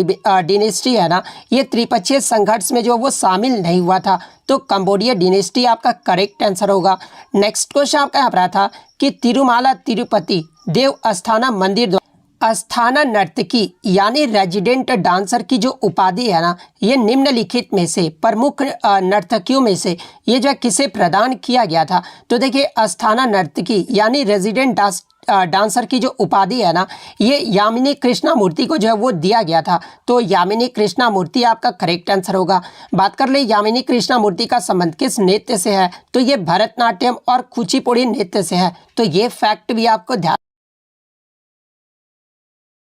डिनेस्टी है ना, ये त्रिपक्षीय संघर्ष में जो वो शामिल नहीं हुआ था। तो कंबोडिया डिनेस्टी आपका करेक्ट आंसर होगा। नेक्स्ट क्वेश्चन आपका यहाँ पर था कि तिरुमाला तिरुपति देव अस्थाना मंदिर अस्थाना नर्तकी यानी रेजिडेंट डांसर की जो उपाधि है ना, ये निम्नलिखित में से प्रमुख नर्तकियों में से ये जो किसे प्रदान किया गया था। तो देखिए अस्थाना नर्तकी यानी रेजिडेंट डांसर की जो उपाधि है ना, ये यामिनी कृष्णामूर्ति को जो है वो दिया गया था। तो यामिनी कृष्णामूर्ति आपका करेक्ट आंसर होगा। बात कर ले यामिनी कृष्णामूर्ति का संबंध किस नृत्य से है, तो ये भरतनाट्यम और कुचिपुड़ी नृत्य से है। तो ये फैक्ट भी आपको ध्यान